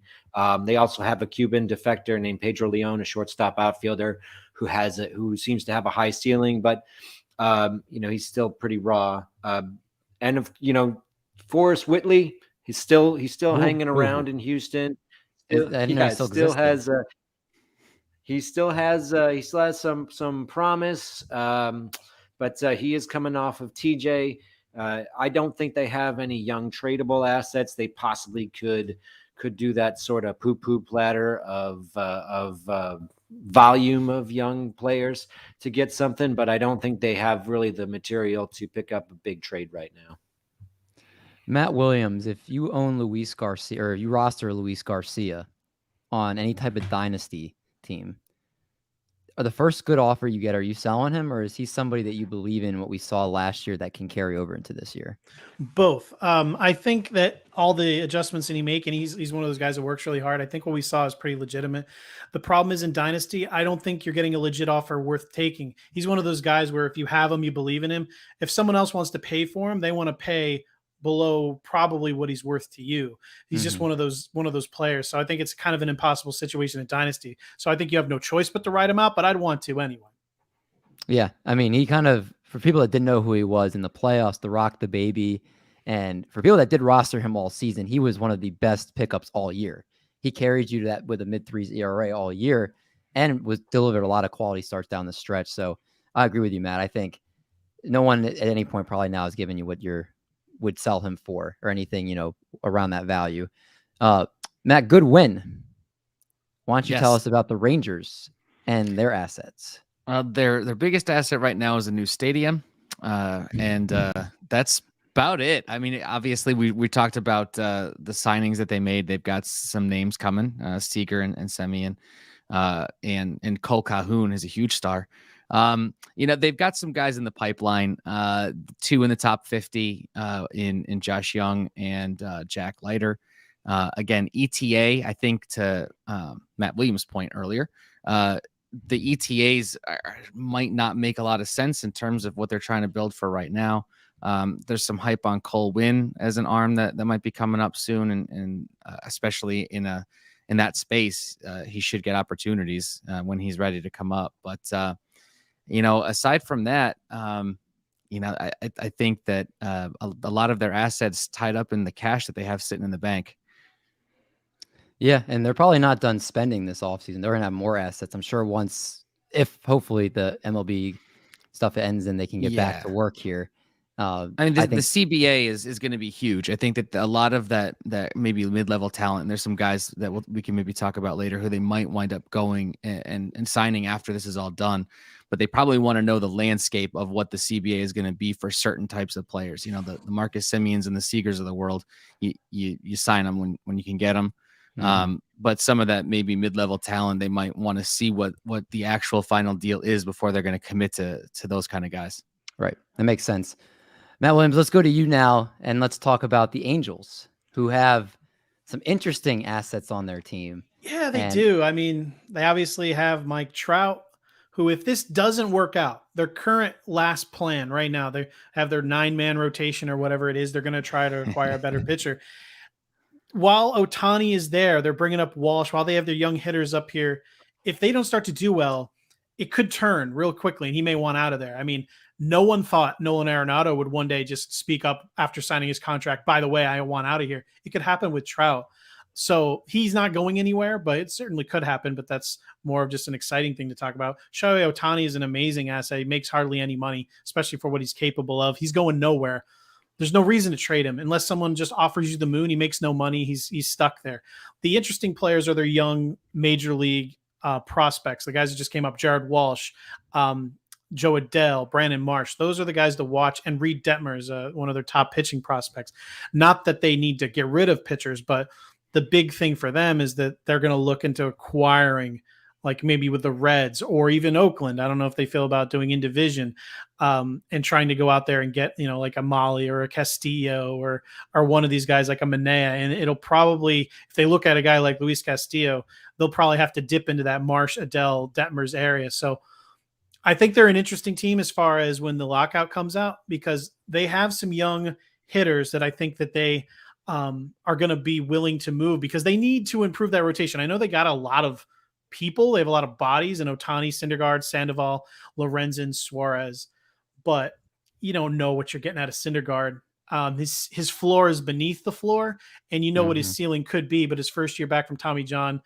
Speaker 2: They also have a Cuban defector named Pedro Leon, a shortstop outfielder who seems to have a high ceiling, but he's still pretty raw. And Forrest Whitley, he's still hanging around in Houston. He still has some promise, but he is coming off of TJ. I don't think they have any young tradable assets. They possibly could do that sort of poo-poo platter of volume of young players to get something, but I don't think they have really the material to pick up a big trade right now.
Speaker 1: Matt Williams, if you own Luis Garcia, or you roster Luis Garcia on any type of dynasty team, are the first good offer you get, are you selling him, or is he somebody that you believe in what we saw last year that can carry over into this year?
Speaker 4: Both. I think that all the adjustments that he make, and he's one of those guys that works really hard. I think what we saw is pretty legitimate. The problem is in Dynasty, I don't think you're getting a legit offer worth taking. He's one of those guys where if you have him, you believe in him. If someone else wants to pay for him, they want to pay below probably what he's worth to you. He's just one of those players. So I think it's kind of an impossible situation in Dynasty. So I think you have no choice but to write him out, but I'd want to anyway.
Speaker 1: Yeah. I mean, he kind of, for people that didn't know who he was in the playoffs, the Rock the Baby, and for people that did roster him all season, he was one of the best pickups all year. He carried you to that with a mid-threes ERA all year and was delivered a lot of quality starts down the stretch. So I agree with you, Matt. I think no one at any point probably now is giving you what you're would sell him for or anything, around that value. Matt, Goodwin, why don't you tell us about the Rangers and their assets?
Speaker 5: Their biggest asset right now is a new stadium. And that's about it. I mean, obviously we talked about the signings that they made. They've got some names coming, Seager and Semien, and Cole Calhoun is a huge star. They've got some guys in the pipeline, 2 in the top 50, in Josh Young and Jack Leiter. Again, ETA, I think to Matt Williams' point earlier, the ETAs might not make a lot of sense in terms of what they're trying to build for right now. There's some hype on Cole Winn as an arm that might be coming up soon, and especially in that space, he should get opportunities when he's ready to come up. But aside from that, I think that a lot of their assets tied up in the cash that they have sitting in the bank.
Speaker 1: Yeah, and they're probably not done spending this offseason. They're going to have more assets, I'm sure, if hopefully the MLB stuff ends and they can get back to work here.
Speaker 5: I think the CBA is going to be huge. I think that a lot of that maybe mid-level talent, and there's some guys that we can maybe talk about later who they might wind up going and signing after this is all done. But they probably want to know the landscape of what the CBA is going to be for certain types of players. The Marcus Semiens and the Seagers of the world, you sign them when you can get them. But some of that maybe mid-level talent, they might want to see what the actual final deal is before they're going to commit to those kind of guys.
Speaker 1: Right. That makes sense. Matt Williams, let's go to you now, and let's talk about the Angels, who have some interesting assets on their team.
Speaker 4: Yeah, they do. I mean, they obviously have Mike Trout, who, if this doesn't work out, their current last plan right now, they have their 9-man rotation or whatever it is. They're going to try to acquire a better pitcher. While Ohtani is there, they're bringing up Walsh. While they have their young hitters up here, if they don't start to do well, it could turn real quickly, and he may want out of there. I mean, no one thought Nolan Arenado would one day just speak up after signing his contract. By the way, I want out of here. It could happen with Trout. So he's not going anywhere, but it certainly could happen. But that's more of just an exciting thing to talk about. Shohei Ohtani is an amazing asset. He makes hardly any money, especially for what he's capable of. He's going nowhere. There's no reason to trade him unless someone just offers you the moon. He makes no money. He's stuck there. The interesting players are their young major league prospects. The guys that just came up, Jared Walsh, Joe Adele, Brandon Marsh. Those are the guys to watch. And Reed Detmer is one of their top pitching prospects. Not that they need to get rid of pitchers, but the big thing for them is that they're going to look into acquiring like maybe with the Reds or even Oakland. I don't know if they feel about doing in division and trying to go out there and get, like a Molly or a Castillo or one of these guys like a Manea. And it'll probably, if they look at a guy like Luis Castillo, they'll probably have to dip into that Marsh, Adele, Detmers area. So I think they're an interesting team as far as when the lockout comes out, because they have some young hitters that I think that they are going to be willing to move because they need to improve that rotation. I know they got a lot of people. They have a lot of bodies in Ohtani, Syndergaard, Sandoval, Lorenzen, Suarez, but you don't know what you're getting out of Syndergaard. His floor is beneath the floor, and you know what his ceiling could be, but his first year back from Tommy John,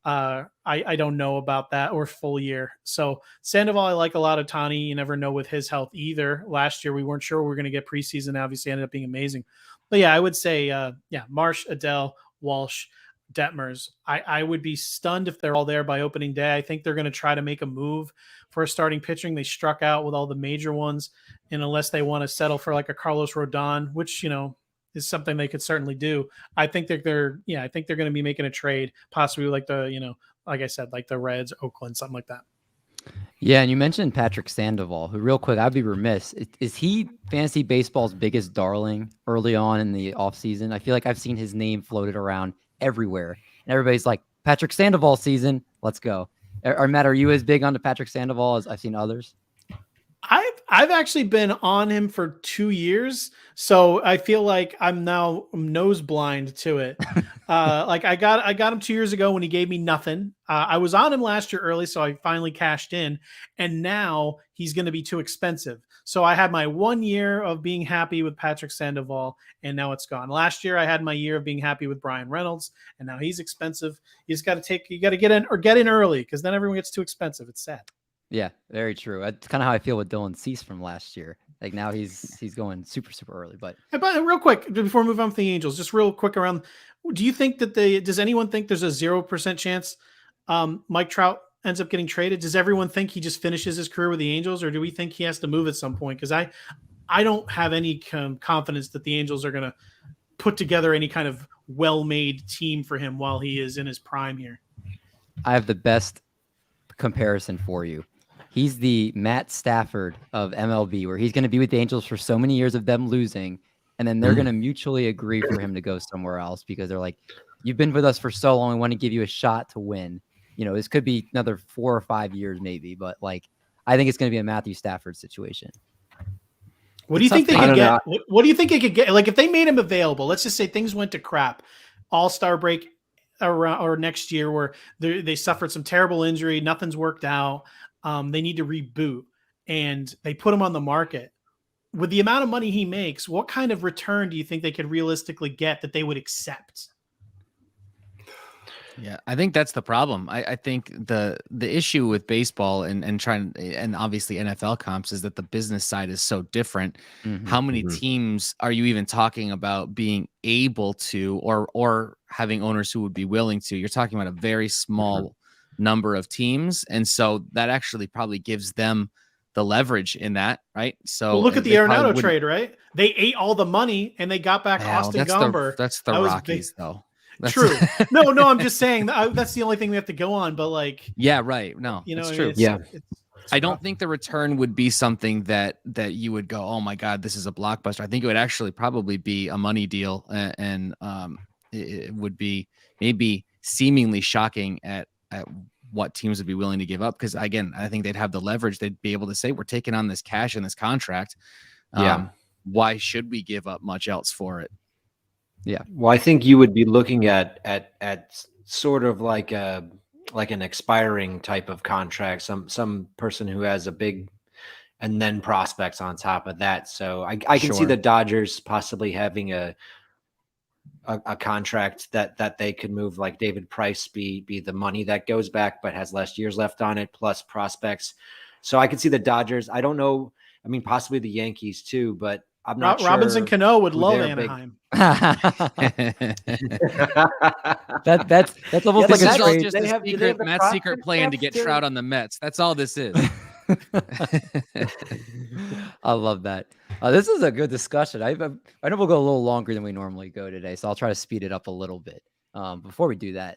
Speaker 4: I don't know about that, or full year. So Sandoval, I like a lot of Tani. You never know with his health either. Last year, we weren't sure we were going to get preseason. Obviously ended up being amazing. But yeah, I would say, Marsh, Adele, Walsh, Detmers. I would be stunned if they're all there by opening day. I think they're going to try to make a move for a starting pitching. They struck out with all the major ones. And unless they want to settle for like a Carlos Rodon, which, is something they could certainly do. I think that I think they're going to be making a trade, possibly like the, like I said, like the Reds, Oakland, something like that.
Speaker 1: Yeah, and you mentioned Patrick Sandoval, who, real quick, I'd be remiss. Is he fantasy baseball's biggest darling early on in the offseason? I feel like I've seen his name floated around everywhere, and everybody's like, Patrick Sandoval season, let's go. Or Matt, are you as big onto Patrick Sandoval as I've seen others?
Speaker 4: I've actually been on him for 2 years, so I feel like I'm now nose blind to it. Like I got him 2 years ago when he gave me nothing. I was on him last year early, so I finally cashed in, and now he's going to be too expensive. So I had my 1 year of being happy with Patrick Sandoval, and now it's gone. Last year I had my year of being happy with Brian Reynolds, and now he's expensive. You got to get in early, because then everyone gets too expensive. It's sad.
Speaker 1: Yeah, very true. That's kind of how I feel with Dylan Cease from last year. Like now he's going super, super early. But
Speaker 4: real quick, before we move on from the Angels, just real quick around, do you think that does anyone think there's a 0% chance Mike Trout ends up getting traded? Does everyone think he just finishes his career with the Angels, or do we think he has to move at some point? Because I don't have any confidence that the Angels are going to put together any kind of well-made team for him while he is in his prime here.
Speaker 1: I have the best comparison for you. He's the Matt Stafford of MLB, where he's going to be with the Angels for so many years of them losing, and then they're going to mutually agree for him to go somewhere else because they're like, you've been with us for so long, we want to give you a shot to win. This could be another 4 or 5 years maybe, but like I think it's going to be a Matthew Stafford situation.
Speaker 4: What do you think they could get? What do you think they could get? Like if they made him available, let's just say things went to crap, All-Star break around or next year where they suffered some terrible injury, nothing's worked out. They need to reboot, and they put him on the market. With the amount of money he makes, what kind of return do you think they could realistically get that they would accept?
Speaker 5: Yeah, I think that's the problem. I think the issue with baseball and obviously NFL comps is that the business side is so different. How many teams are you even talking about being able to or having owners who would be willing to? You're talking about a very small number of teams, and so that actually probably gives them the leverage in that, right? So
Speaker 4: look at the Arenado trade, right? They ate all the money and they got back Austin Gomber.
Speaker 5: That's the Rockies, though. That's
Speaker 4: true. No, I'm just saying that's the only thing we have to go on. But like,
Speaker 5: yeah, right. No, it's true.
Speaker 4: It's
Speaker 5: I don't think the return would be something that you would go, oh my God, this is a blockbuster. I think it would actually probably be a money deal, and it would be maybe seemingly shocking at what teams would be willing to give up. Because again, I think they'd have the leverage. They'd be able to say, we're taking on this cash and this contract. Why should we give up much else for it?
Speaker 2: Yeah. Well, I think you would be looking at sort of like an expiring type of contract, some person who has a big and then prospects on top of that. So I can see the Dodgers possibly having a contract that they could move, like David Price be the money that goes back, but has less years left on it, plus prospects. So I could see the Dodgers. I don't know. I mean, possibly the Yankees too, but I'm not sure.
Speaker 4: Robinson Cano would love Anaheim.
Speaker 1: That's almost like a trade.
Speaker 5: Just Matt's secret plan to get Trout on the Mets. That's all this is.
Speaker 1: I love that. This is a good discussion. I know we'll go a little longer than we normally go today, so I'll try to speed it up a little bit. Before we do that,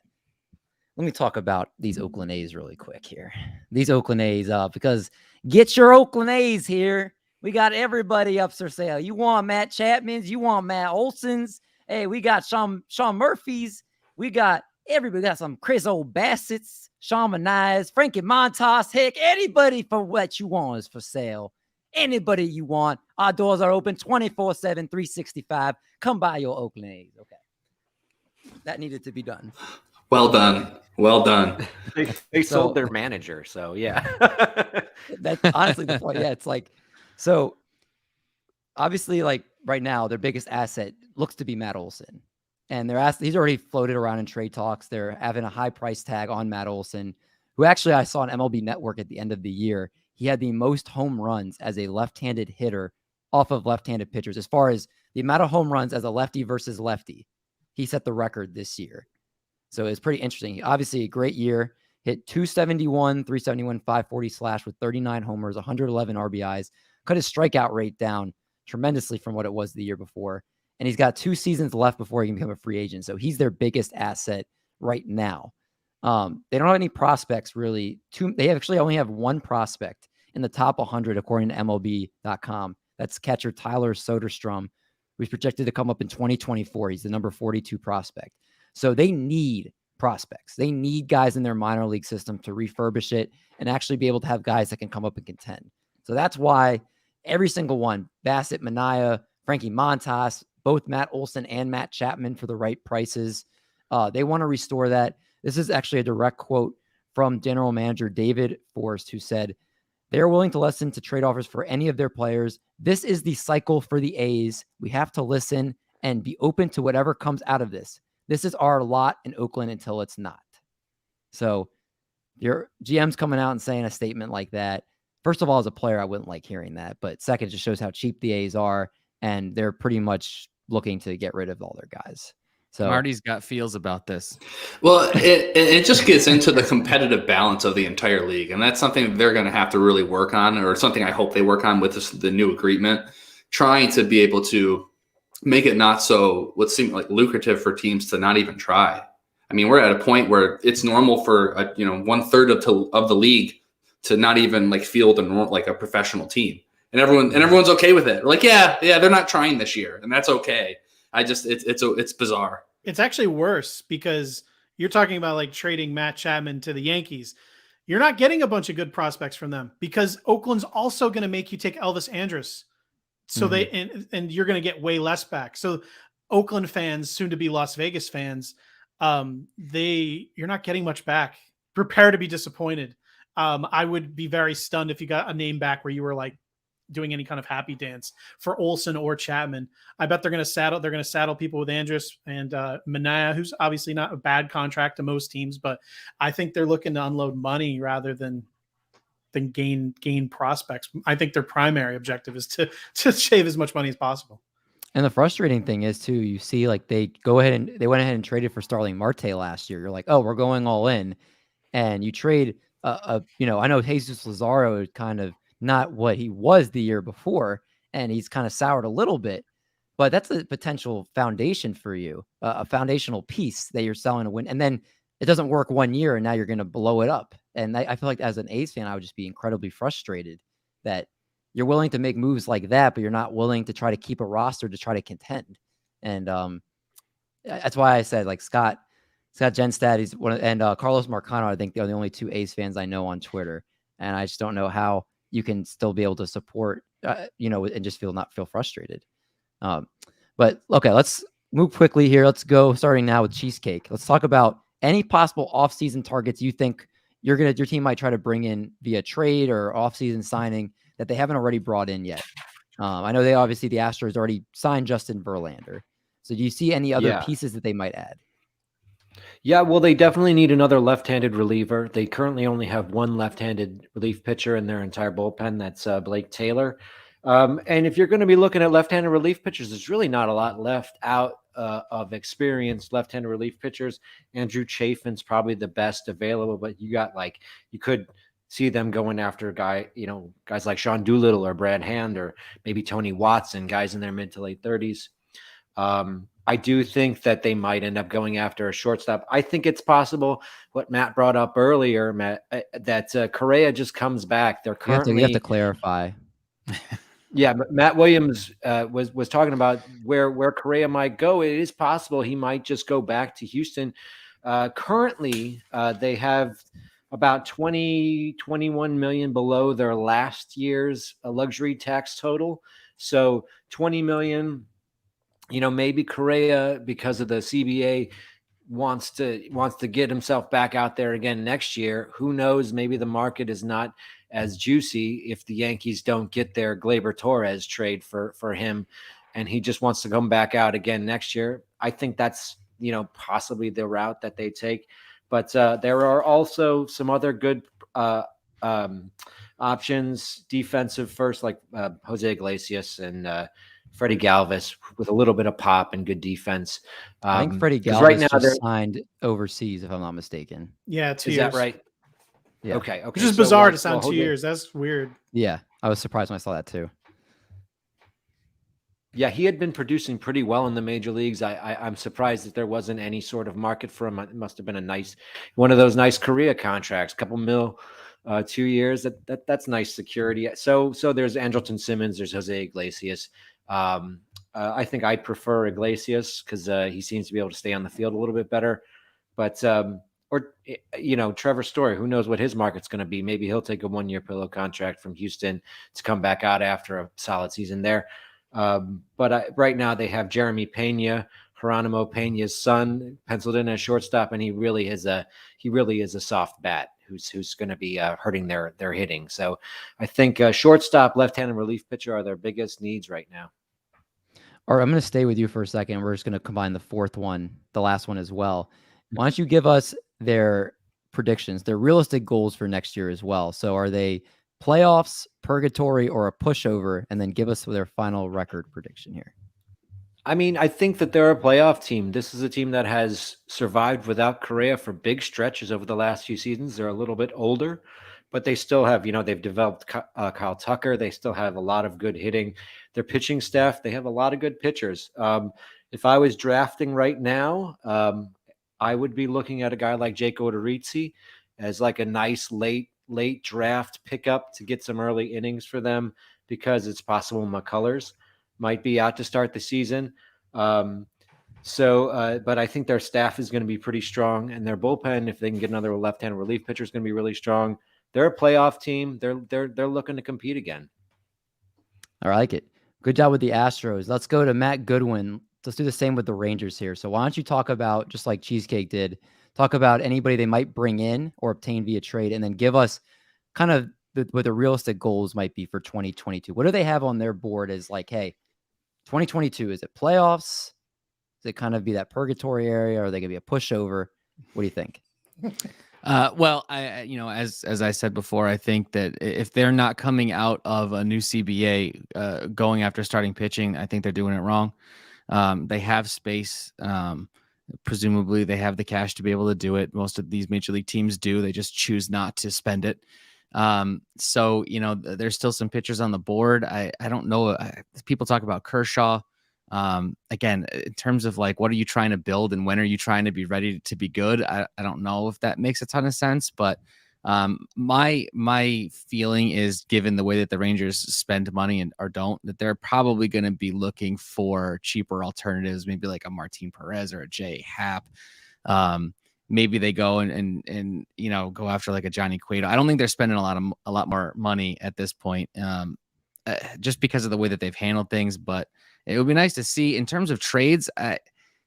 Speaker 1: let me talk about these Oakland A's really quick here. These Oakland A's, because get your Oakland A's here. We got everybody up for sale. You want Matt Chapman's, you want Matt Olson's. Hey, we got Sean Murphy's. We got everybody. We got some Chris O'Bassett's, Sean Manaez, Frankie Montas. Heck, anybody for what you want is for sale. Anybody you want. Our doors are open 24/7, 365. Come by your Oakland A's. Okay. That needed to be done.
Speaker 3: Well done. Well done.
Speaker 2: They sold their manager, so yeah.
Speaker 1: That's honestly the point. Yeah, it's like, so obviously, like right now, their biggest asset looks to be Matt Olson. And he's already floated around in trade talks. They're having a high price tag on Matt Olson, who actually I saw on MLB Network at the end of the year. He had the most home runs as a left-handed hitter off of left-handed pitchers. As far as the amount of home runs as a lefty versus lefty, he set the record this year. So it's pretty interesting. Obviously, a great year. Hit 271, 371, 540 slash with 39 homers, 111 RBIs. Cut his strikeout rate down tremendously from what it was the year before. And he's got 2 seasons left before he can become a free agent. So he's their biggest asset right now. They don't have any prospects really. They actually only have 1 prospect in the top 100 according to MLB.com. That's catcher Tyler Soderstrom, who's projected to come up in 2024. He's the number 42 prospect. So they need prospects. They need guys in their minor league system to refurbish it and actually be able to have guys that can come up and contend. So that's why every single one, Bassett, Manaea, Frankie Montas, both Matt Olson and Matt Chapman for the right prices. They want to restore that. This is actually a direct quote from general manager David Forst, who said, "They're willing to listen to trade offers for any of their players. This is the cycle for the A's. We have to listen and be open to whatever comes out of this. This is our lot in Oakland until it's not." So your GM's coming out and saying a statement like that. First of all, as a player, I wouldn't like hearing that. But second, it just shows how cheap the A's are. And they're pretty much looking to get rid of all their guys. So
Speaker 5: Marty's got feels about this.
Speaker 3: Well, it just gets into the competitive balance of the entire league. And that's something they're going to have to really work on, or something I hope they work on with the new agreement, trying to be able to make it not so what seems like lucrative for teams to not even try. I mean, we're at a point where it's normal for 1/3 of the league to not even like field like a professional team, and everyone's okay with it. We're like, yeah, they're not trying this year, and that's okay. It's bizarre.
Speaker 4: It's actually worse because you're talking about like trading Matt Chapman to the Yankees. You're not getting a bunch of good prospects from them because Oakland's also going to make you take Elvis Andrews. So and you're going to get way less back. So Oakland fans, soon to be Las Vegas fans, you're not getting much back. Prepare to be disappointed. I would be very stunned if you got a name back where you were like doing any kind of happy dance for Olson or Chapman. I bet they're going to saddle people with Andrus and Manaea, who's obviously not a bad contract to most teams, but I think they're looking to unload money rather than gain prospects. I think their primary objective is to shave as much money as possible.
Speaker 1: And the frustrating thing is too, you see like they went ahead and traded for Starling Marte last year. You're like, oh, we're going all in. And you trade I know Jesus Lazaro is kind of not what he was the year before, and he's kind of soured a little bit, but that's a potential foundation for you, a foundational piece that you're selling to win. And then it doesn't work 1 year and now you're going to blow it up. And I feel like as an A's fan, I would just be incredibly frustrated that you're willing to make moves like that, but you're not willing to try to keep a roster to try to contend. And that's why I said like Scott Genstad, he's one of, and Carlos Marcano, I think they're the only 2 A's fans I know on Twitter. And I just don't know how you can still be able to support, and just not feel frustrated. But okay, let's move quickly here. Let's go starting now with Cheesecake. Let's talk about any possible offseason targets you think your team might try to bring in via trade or offseason signing that they haven't already brought in yet. I know the Astros already signed Justin Verlander. So do you see any other pieces that they might add?
Speaker 2: Yeah, well, they definitely need another left-handed reliever. They currently only have 1 left-handed relief pitcher in their entire bullpen. That's Blake Taylor. And if you're going to be looking at left-handed relief pitchers, there's really not a lot left out of experienced left-handed relief pitchers. Andrew Chafin's probably the best available, but you could see them going after guys like Sean Doolittle or Brad Hand or maybe Tony Watson, guys in their mid to late 30s. I do think that they might end up going after a shortstop. I think it's possible what Matt brought up earlier, Matt, that Correa just comes back. They're currently
Speaker 1: You have to clarify.
Speaker 2: Yeah, Matt Williams was talking about where Correa might go. It is possible he might just go back to Houston. Currently, they have about 21 million below their last year's luxury tax total. So 20 million, maybe Correa, because of the CBA, wants to get himself back out there again next year. Who knows? Maybe the market is not as juicy if the Yankees don't get their Gleyber Torres trade for him, and he just wants to come back out again next year. I think that's possibly the route that they take. But there are also some other good options, defensive first, like Jose Iglesias and Freddie Galvis, with a little bit of pop and good defense.
Speaker 1: I think Freddie Galvis
Speaker 2: right now
Speaker 1: just signed overseas, if I'm not mistaken.
Speaker 4: Yeah, 2
Speaker 2: is
Speaker 4: years.
Speaker 2: that right?
Speaker 1: Yeah.
Speaker 2: Okay.
Speaker 4: Which is bizarre to sound 2 years. That's weird.
Speaker 1: Yeah, I was surprised when I saw that too.
Speaker 2: Yeah, he had been producing pretty well in the major leagues. I'm surprised that there wasn't any sort of market for him. It must have been one of those nice Korea contracts, couple mil, 2 years. That's nice security. So there's Andrelton Simmons, there's Jose Iglesias. I think I'd prefer Iglesias because he seems to be able to stay on the field a little bit better. But Trevor Story, who knows what his market's going to be? Maybe he'll take a 1-year pillow contract from Houston to come back out after a solid season there. But right now they have Jeremy Pena, Geronimo Pena's son, penciled in as shortstop, and he really is a soft bat who's going to be hurting their hitting. So I think shortstop, left-handed relief pitcher are their biggest needs right now.
Speaker 1: All right, I'm going to stay with you for a second. We're just going to combine the last one as well. Why don't you give us their predictions, their realistic goals for next year as well? So are they playoffs, purgatory, or a pushover? And then give us their final record prediction here.
Speaker 2: I mean, I think that they're a playoff team. This is a team that has survived without Correa for big stretches over the last few seasons. They're a little bit older, but they still have, they've developed Kyle Tucker. They still have a lot of good hitting. Their pitching staff, they have a lot of good pitchers. If I was drafting right now, I would be looking at a guy like Jake Odorizzi as like a nice late draft pickup to get some early innings for them, because it's possible McCullers might be out to start the season. But I think their staff is going to be pretty strong, and their bullpen, if they can get another left-handed relief pitcher, is going to be really strong. They're a playoff team. They're looking to compete again.
Speaker 1: I like it. Good job with the Astros. Let's go to Matt Goodwin. Let's do the same with the Rangers here. So why don't you talk about, just like Cheesecake did, talk about anybody they might bring in or obtain via trade, and then give us kind of what the realistic goals might be for 2022. What do they have on their board as like, hey, 2022, is it playoffs? Does it kind of be that purgatory area? Or are they going to be a pushover? What do you think?
Speaker 5: Well, as I said before, I think that if they're not coming out of a new CBA, going after starting pitching, I think they're doing it wrong. They have space. Presumably they have the cash to be able to do it. Most of these major league teams do. They just choose not to spend it. So, there's still some pitchers on the board. I don't know. People talk about Kershaw. Again, in terms of like, what are you trying to build and when are you trying to be ready to be good? I don't know if that makes a ton of sense, but my feeling is, given the way that the Rangers spend money or don't, that they're probably going to be looking for cheaper alternatives, maybe like a Martin Perez or a J Happ. Maybe they go and go after like a Johnny Cueto. I don't think they're spending a lot more money at this point, just because of the way that they've handled things. But it would be nice to see in terms of trades.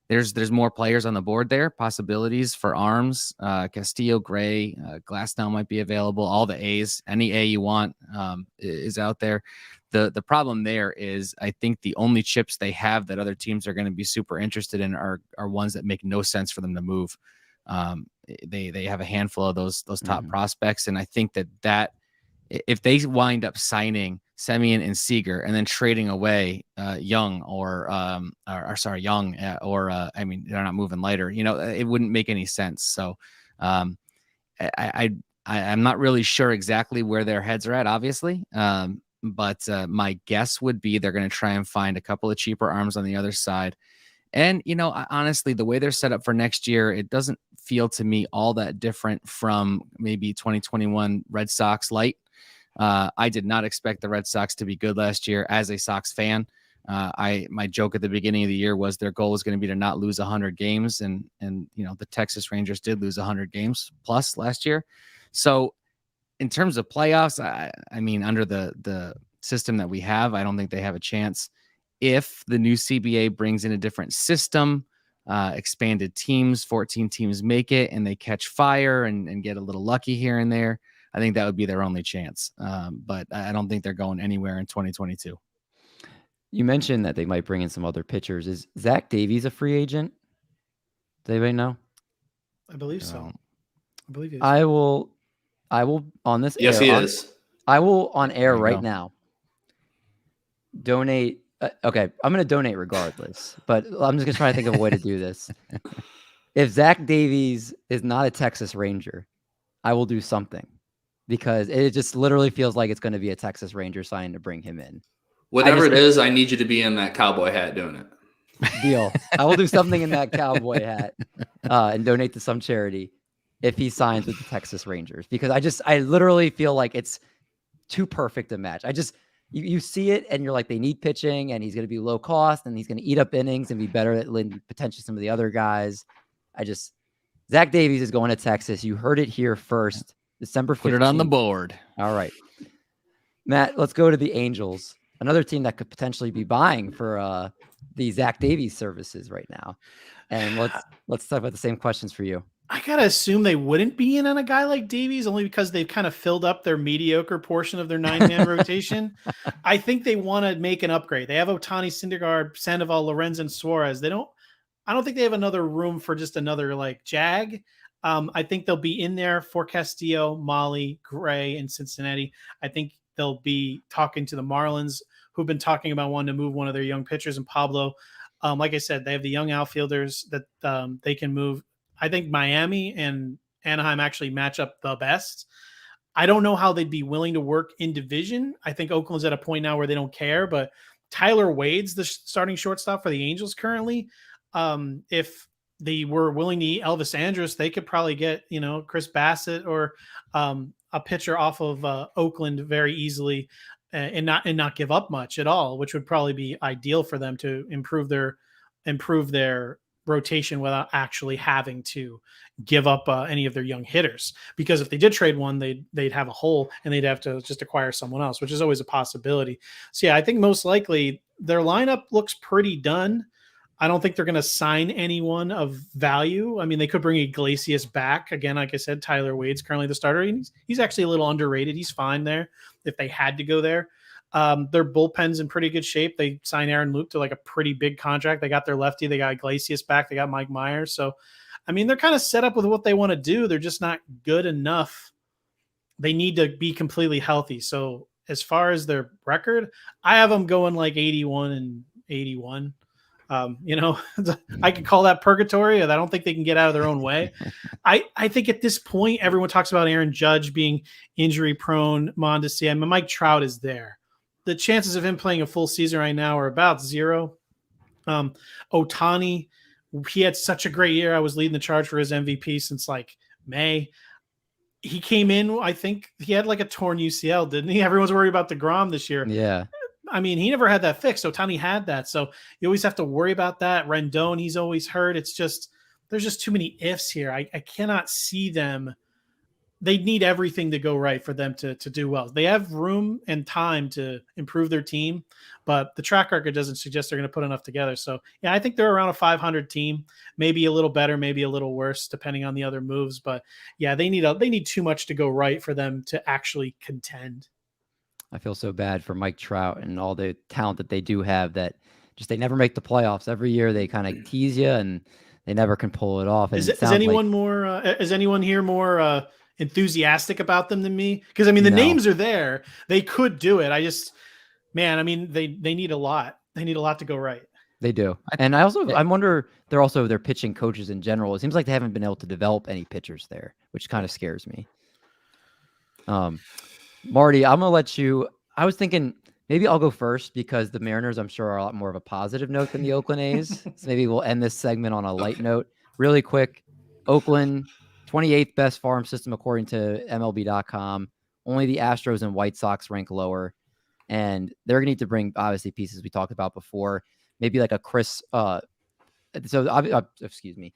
Speaker 5: There's more players on the board there, possibilities for arms. Castillo, Gray, Glasnow might be available. All the A's, any A you want is out there. The problem there is, I think the only chips they have that other teams are going to be super interested in are ones that make no sense for them to move. They have a handful of those top prospects, and I think that if they wind up signing Semien and Seager and then trading away Young they're not moving lighter. It wouldn't make any sense. So I'm not really sure exactly where their heads are at, obviously. But my guess would be they're going to try and find a couple of cheaper arms on the other side. And, honestly, the way they're set up for next year, it doesn't feel to me all that different from maybe 2021 Red Sox light. I did not expect the Red Sox to be good last year as a Sox fan. My joke at the beginning of the year was their goal was going to be to not lose 100 games. And the Texas Rangers did lose 100 games plus last year. So in terms of playoffs, I mean, under the system that we have, I don't think they have a chance. If the new CBA brings in a different system, expanded teams, 14 teams make it, and they catch fire and get a little lucky here and there, I think that would be their only chance. But I don't think they're going anywhere in 2022.
Speaker 1: You mentioned that they might bring in some other pitchers. Is Zach Davies a free agent? Does anybody know?
Speaker 4: I believe so. I believe he is.
Speaker 1: I will on this.
Speaker 3: Yes, he is.
Speaker 1: I will on air right
Speaker 5: go.
Speaker 1: now donate. Okay, I'm going to donate regardless, but I'm just going to try to think of a way to do this. If Zach Davies is not a Texas Ranger, I will do something because it just literally feels like it's going to be a Texas Ranger sign to bring him in.
Speaker 3: Whatever it is, I need you to be in that cowboy hat doing it.
Speaker 1: Deal. I will do something in that cowboy hat and donate to some charity if he signs with the Texas Rangers, because I literally feel like it's too perfect a match. You see it and you're like, they need pitching and he's going to be low cost and he's going to eat up innings and be better than potentially some of the other guys. Zach Davies is going to Texas. You heard it here first. December 15th.
Speaker 5: Put it on the board.
Speaker 1: All right. Matt, let's go to the Angels. Another team that could potentially be buying for the Zach Davies services right now. And let's talk about the same questions for you.
Speaker 4: I gotta assume they wouldn't be in on a guy like Davies only because they've kind of filled up their mediocre portion of their 9-man rotation. I think they want to make an upgrade. They have Ohtani, Syndergaard, Sandoval, Lorenzen, Suarez. I don't think they have another room for just another like Jag. I think they'll be in there for Castillo, Molly, Gray, and Cincinnati. I think they'll be talking to the Marlins, who've been talking about wanting to move one of their young pitchers, and Pablo. Like I said, they have the young outfielders that they can move. I think Miami and Anaheim actually match up the best. I don't know how they'd be willing to work in division. I think Oakland's at a point now where they don't care, but Tyler Wade's the starting shortstop for the Angels currently. If they were willing to eat Elvis Andrews, they could probably get, Chris Bassett or a pitcher off of Oakland very easily and not give up much at all, which would probably be ideal for them to improve their rotation without actually having to give up any of their young hitters. Because if they did trade one, they'd have a hole and they'd have to just acquire someone else, which is always a possibility. So yeah, I think most likely their lineup looks pretty done. I don't think they're going to sign anyone of value. I mean, they could bring Iglesias back again. Like I said, Tyler Wade's currently the starter. He's actually a little underrated. He's fine there if they had to go there. Their bullpen's in pretty good shape. They signed Aaron Luke to like a pretty big contract. They got their lefty. They got Iglesias back. They got Mike Myers. So, I mean, they're kind of set up with what they want to do. They're just not good enough. They need to be completely healthy. So as far as their record, I have them going like 81-81. I could call that purgatory. I don't think they can get out of their own way. I think at this point, everyone talks about Aaron Judge being injury prone, Mondesi. I mean, Mike Trout is there. The chances of him playing a full season right now are about 0. Ohtani, he had such a great year. I was leading the charge for his MVP since like May. He came in, I think he had like a torn UCL, didn't he? Everyone's worried about DeGrom this year.
Speaker 1: Yeah.
Speaker 4: I mean, he never had that fixed. Ohtani had that. So you always have to worry about that. Rendon, he's always hurt. It's just, there's just too many ifs here. I cannot see them. They need everything to go right for them to do well. They have room and time to improve their team, but the track record doesn't suggest they're going to put enough together. So yeah, I think they're around a 500 team, maybe a little better, maybe a little worse, depending on the other moves. But yeah, they need too much to go right for them to actually contend.
Speaker 1: I feel so bad for Mike Trout and all the talent that they do have that just they never make the playoffs. Every year they kind of tease you and they never can pull it off. And
Speaker 4: is anyone here more enthusiastic about them than me? Because I mean, the names are there. They could do it. They need a lot. They need a lot to go right.
Speaker 1: They do. And I wonder their pitching coaches in general. It seems like they haven't been able to develop any pitchers there, which kind of scares me. Marty, I'm going to let you. I was thinking maybe I'll go first because the Mariners, I'm sure, are a lot more of a positive note than the Oakland A's. So maybe we'll end this segment on a light note. Really quick, Oakland, 28th best farm system according to MLB.com. Only the Astros and White Sox rank lower. And they're going to need to bring, obviously, pieces we talked about before. Maybe like a Chris. Excuse me.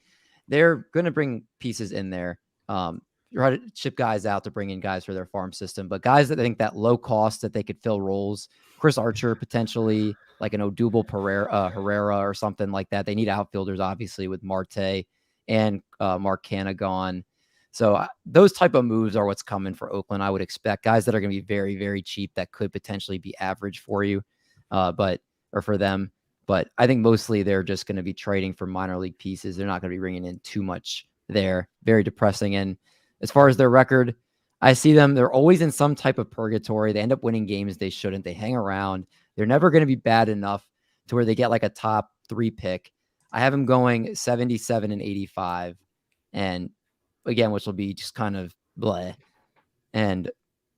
Speaker 1: They're going to bring pieces in there. Try to ship guys out to bring in guys for their farm system, but guys that I think that low cost that they could fill roles. Chris Archer, potentially like an Odubel Herrera or something like that. They need outfielders, obviously, with Marte and Mark Canha gone. So those type of moves are what's coming for Oakland. I would expect guys that are going to be very, very cheap that could potentially be average for you, or for them. But I think mostly they're just going to be trading for minor league pieces. They're not going to be bringing in too much there. Very depressing. And as far as their record, I see them. They're always in some type of purgatory. They end up winning games they shouldn't. They hang around. They're never going to be bad enough to where they get like a top 3 pick. I have them going 77 and 85. And again, which will be just kind of bleh. And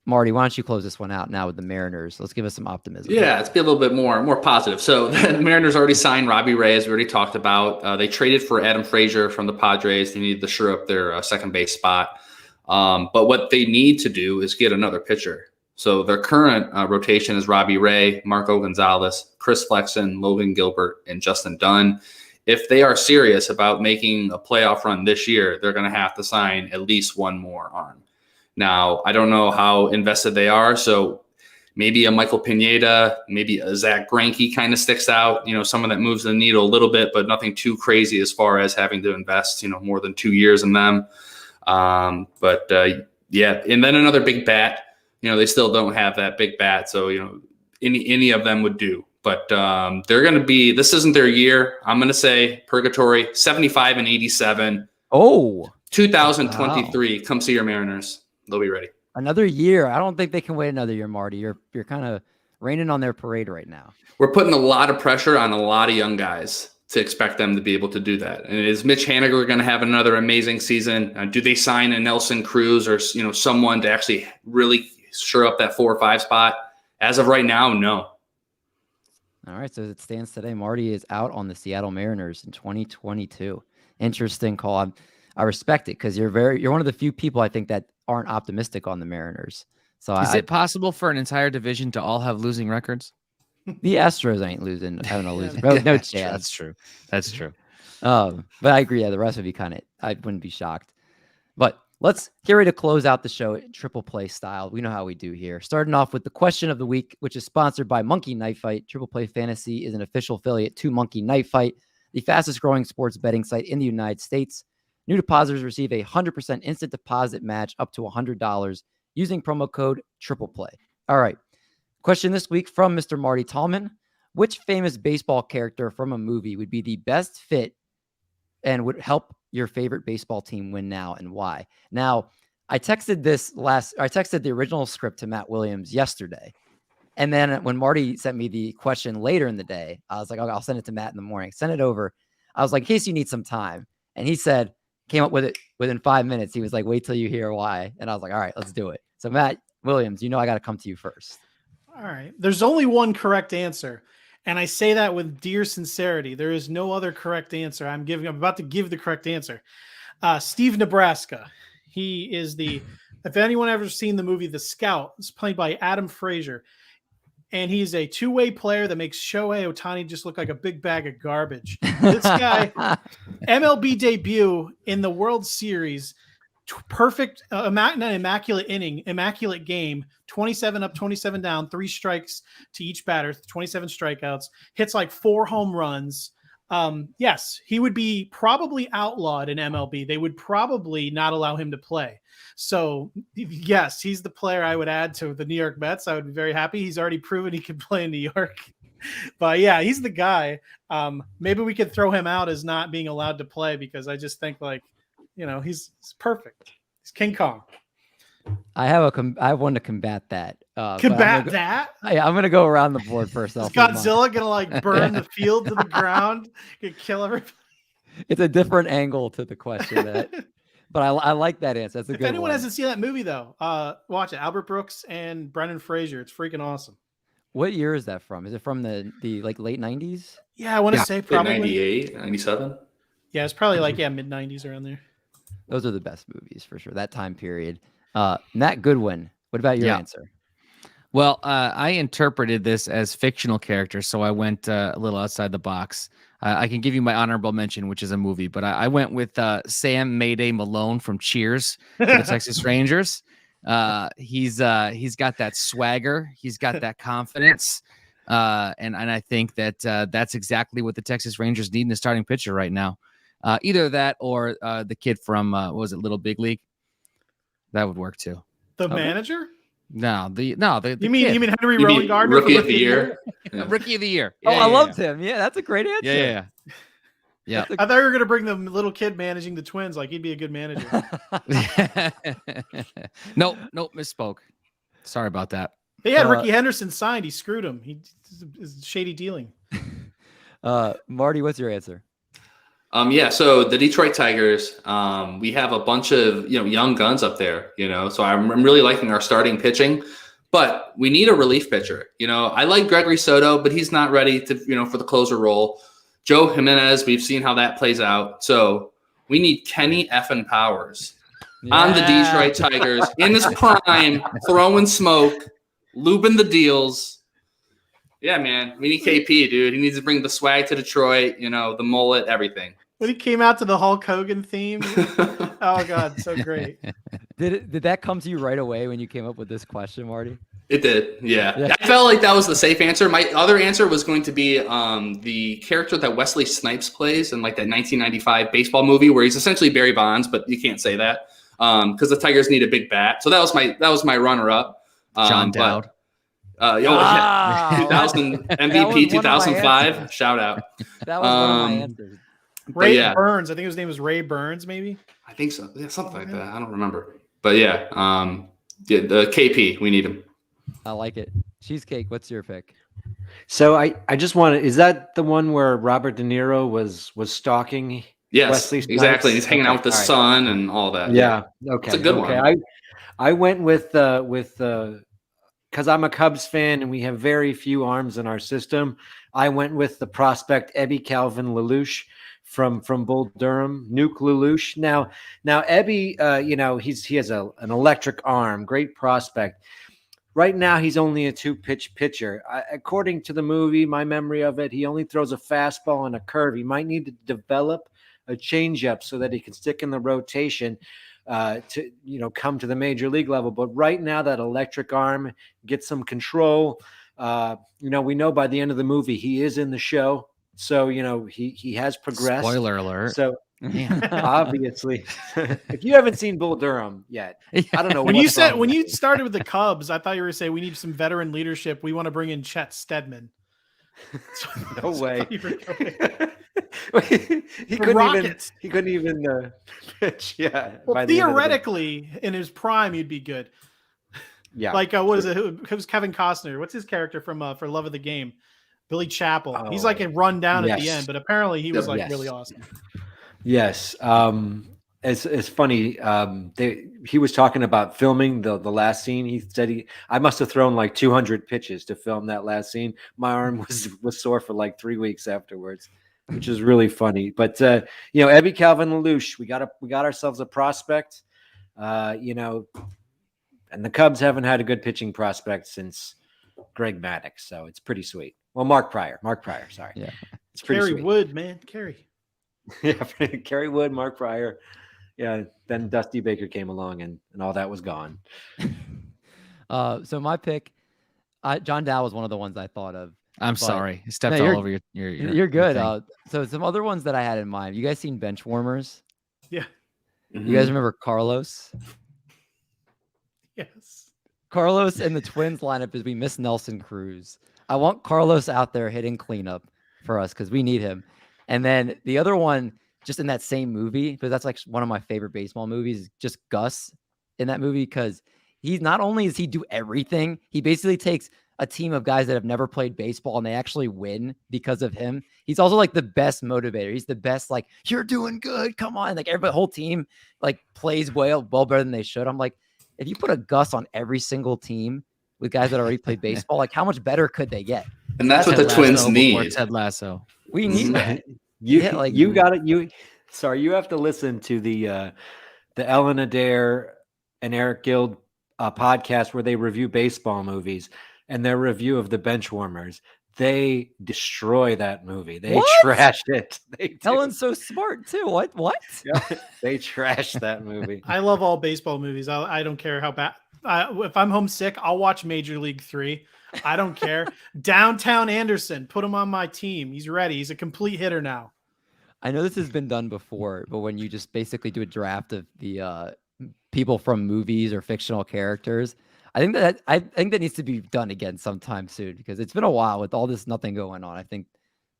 Speaker 1: Marty, why don't you close this one out now with the Mariners? Let's give us some optimism.
Speaker 3: Yeah, let's be a little bit more positive. So the Mariners already signed Robbie Ray, as we already talked about. They traded for Adam Frazier from the Padres. They needed to shore up their second base spot. But what they need to do is get another pitcher. So their current rotation is Robbie Ray, Marco Gonzalez, Chris Flexen, Logan Gilbert, and Justin Dunn. If they are serious about making a playoff run this year, they're going to have to sign at least one more arm. Now, I don't know how invested they are, so maybe a Michael Pineda, maybe a Zach Greinke kind of sticks out, someone that moves the needle a little bit, but nothing too crazy as far as having to invest, more than 2 years in them. Yeah, and then another big bat. They still don't have that big bat, so any of them would do. But they're going to be. This isn't their year. I'm going to say purgatory, 75 and 87.
Speaker 1: Oh,
Speaker 3: 2023.
Speaker 1: Wow.
Speaker 3: Come see your Mariners. They'll be ready.
Speaker 1: Another year. I don't think they can wait another year, Marty. You're kind of raining on their parade right now.
Speaker 3: We're putting a lot of pressure on a lot of young guys to expect them to be able to do that. And is Mitch Haniger going to have another amazing season? Do they sign a Nelson Cruz or someone to actually really shore up that 4 or 5 spot? As of right now, no.
Speaker 1: All right, so as it stands today, Marty is out on the Seattle Mariners in 2022. Interesting call. I respect it because you're one of the few people I think that aren't optimistic on the Mariners. So
Speaker 5: is it possible for an entire division to all have losing records?
Speaker 1: The Astros ain't having a losing. No chance.
Speaker 5: That's true.
Speaker 1: But I agree. Yeah, the rest would be I wouldn't be shocked. But let's get ready to close out the show triple play style. We know how we do here. Starting off with the question of the week, which is sponsored by Monkey Knife Fight. Triple Play Fantasy is an official affiliate to Monkey Knife Fight, the fastest growing sports betting site in the United States. New depositors receive a 100% instant deposit match up to $100 using promo code Triple Play. All right. Question this week from Mr. Marty Tallman. Which famous baseball character from a movie would be the best fit and would help your favorite baseball team win now, and why? Now, I texted the original script to Matt Williams yesterday. And then when Marty sent me the question later in the day, I was like, okay, I'll send it to Matt in the morning. Send it over. I was like, in case you need some time. And he came up with it within 5 minutes. He was like, wait till you hear why. And I was like, all right, let's do it. So Matt Williams, I got to come to you first.
Speaker 4: All right. There's only one correct answer. And I say that with dear sincerity. There is no other correct answer. I'm about to give the correct answer. Steve Nebraska. He is if anyone ever seen the movie The Scout, it's played by Adam Frazier. And he's a two-way player that makes Shohei Ohtani just look like a big bag of garbage. This guy, MLB debut in the World Series, perfect, immaculate inning, immaculate game, 27 up, 27 down, 3 strikes to each batter, 27 strikeouts, hits like 4 home runs. Yes, he would be probably outlawed in MLB. They would probably not allow him to play. So yes, he's the player I would add to the New York Mets. I would be very happy. He's already proven he can play in New York. But yeah, he's the guy. Maybe we could throw him out as not being allowed to play because I just think he's perfect. He's King Kong.
Speaker 1: I have one to combat that.
Speaker 4: That?
Speaker 1: I'm going to go around the board first.
Speaker 4: Is Godzilla going to burn the field to the ground? Could kill everybody?
Speaker 1: It's a different angle to the question. But I like that answer. That's a good one.
Speaker 4: If anyone hasn't seen that movie, though, watch it. Albert Brooks and Brendan Fraser. It's freaking awesome.
Speaker 1: What year is that from? Is it from the like late 90s?
Speaker 4: Yeah, I want to say probably
Speaker 3: 98, 97.
Speaker 4: Yeah, it's probably like mid 90s around there.
Speaker 1: Those are the best movies for sure. That time period. Matt Goodwin. What about your answer?
Speaker 5: Well, I interpreted this as fictional characters, so I went a little outside the box. I can give you my honorable mention, which is a movie, but I went with Sam Mayday Malone from Cheers for the Texas Rangers. He's got that swagger, he's got that confidence, and I think that that's exactly what the Texas Rangers need in a starting pitcher right now. Either that or the kid from what was it, Little Big League? That would work too.
Speaker 4: The manager?
Speaker 5: No, the
Speaker 4: you mean Henry
Speaker 3: You
Speaker 4: Rowan
Speaker 3: mean
Speaker 4: Gardner,
Speaker 3: rookie of the year?
Speaker 5: Yeah. Rookie of the year.
Speaker 1: Oh, I loved him. Yeah, that's a great answer.
Speaker 5: Yeah.
Speaker 4: I thought you were gonna bring the little kid managing the Twins. Like he'd be a good manager.
Speaker 5: Nope, misspoke. Sorry about that.
Speaker 4: They had Ricky Henderson signed. He screwed him. He is shady dealing.
Speaker 1: Marty, what's your answer?
Speaker 3: So the Detroit Tigers, we have a bunch of young guns up there, so I'm really liking our starting pitching, but we need a relief pitcher. I like Gregory Soto, but he's not ready to for the closer role. Joe Jimenez, we've seen how that plays out, so we need Kenny effing Powers on the Detroit Tigers in his prime, throwing smoke, lubing the deals. Yeah, man, we need KP, dude. He needs to bring the swag to Detroit, the mullet, everything.
Speaker 4: When he came out to the Hulk Hogan theme, oh God, so great.
Speaker 1: Did that come to you right away when you came up with this question, Marty?
Speaker 3: It did, yeah. I felt like that was the safe answer. My other answer was going to be the character that Wesley Snipes plays in like that 1995 baseball movie where he's essentially Barry Bonds, but you can't say that because the Tigers need a big bat. So that was my runner-up.
Speaker 5: John Dowd.
Speaker 3: 2000 MVP 2005. Shout out.
Speaker 1: That was one of my answers.
Speaker 4: Ray Burns. I think his name was Ray Burns, maybe.
Speaker 3: I think so. Yeah, something like that. I don't remember. But the KP, we need him.
Speaker 1: I like it. Cheesecake, what's your pick?
Speaker 2: So I just want to, is that the one where Robert De Niro was stalking?
Speaker 3: Yes,
Speaker 2: Wesley Snipes?
Speaker 3: exactly. He's hanging out with the son and all that.
Speaker 2: Yeah. Okay.
Speaker 3: It's a good one.
Speaker 2: I went with because I'm a Cubs fan and we have very few arms in our system. I went with the prospect Ebby Calvin Lelouch from Bull Durham, Nuke Lelouch. Now Ebby, he has an electric arm, great prospect. Right now, he's only a 2-pitch pitcher. According to the movie, my memory of it, he only throws a fastball and a curve. He might need to develop a changeup so that he can stick in the rotation to come to the major league level. But right now, that electric arm gets some control. We know by the end of the movie he is in the show, so he has progressed.
Speaker 5: Spoiler alert.
Speaker 2: So obviously, if you haven't seen Bull Durham yet, I don't know.
Speaker 4: When you started with the Cubs, I thought you were saying we need some veteran leadership. We want to bring in Chet Steadman.
Speaker 2: No way. He couldn't even pitch. Yeah.
Speaker 4: Well, theoretically, in his prime, he'd be good.
Speaker 2: Yeah.
Speaker 4: Like what is it? Who's Kevin Costner? What's his character from For Love of the Game? Billy Chappell. He's like a run down at the end, but apparently he was really awesome.
Speaker 2: Yes. It's funny. He was talking about filming the last scene. He said I must have thrown like 200 pitches to film that last scene. My arm was sore for like 3 weeks afterwards, which is really funny. But Ebby Calvin Lelouch, we got ourselves a prospect. And the Cubs haven't had a good pitching prospect since Greg Maddux, so it's pretty sweet. Well, Mark Pryor, sorry.
Speaker 1: Yeah.
Speaker 2: It's pretty
Speaker 4: Kerry
Speaker 2: sweet.
Speaker 4: Wood, man. Kerry.
Speaker 2: Yeah, Kerry Wood, Mark Pryor. Yeah, then Dusty Baker came along and all that was gone.
Speaker 1: So my pick, John Dow was one of the ones I thought of.
Speaker 5: I'm sorry. I stepped all over your
Speaker 1: You're good. So some other ones that I had in mind. You guys seen Bench Warmers?
Speaker 4: Yeah.
Speaker 3: Mm-hmm.
Speaker 1: You guys remember Carlos?
Speaker 4: Yes.
Speaker 1: Carlos in the Twins lineup is we miss Nelson Cruz. I want Carlos out there hitting cleanup for us because we need him. And then the other one, just in that same movie, because that's like one of my favorite baseball movies, is just Gus in that movie because he's not only does he do everything, he basically takes a team of guys that have never played baseball and they actually win because of him. He's also like the best motivator. He's the best, like, you're doing good. Come on. Like everybody, whole team like plays well better than they should. I'm like, if you put a Gus on every single team, with guys that already played baseball. Like, how much better could they get?
Speaker 3: And that's what the Twins need.
Speaker 5: Ted Lasso.
Speaker 1: We need that.
Speaker 2: You
Speaker 1: Yeah,
Speaker 2: got it. You have to listen to the Ellen Adair and Eric Gill podcast where they review baseball movies, and their review of the Benchwarmers. They destroy that movie. They trash it.
Speaker 1: Ellen's so smart too. What?
Speaker 2: Yeah, they trash that movie.
Speaker 4: I love all baseball movies. I don't care how bad. If I'm homesick, I'll watch Major League 3. I don't care. Downtown Anderson, put him on my team. He's ready. He's a complete hitter now.
Speaker 1: I know this has been done before, but when you just basically do a draft of the people from movies or fictional characters, I think that needs to be done again sometime soon, because it's been a while with all this nothing going on. I think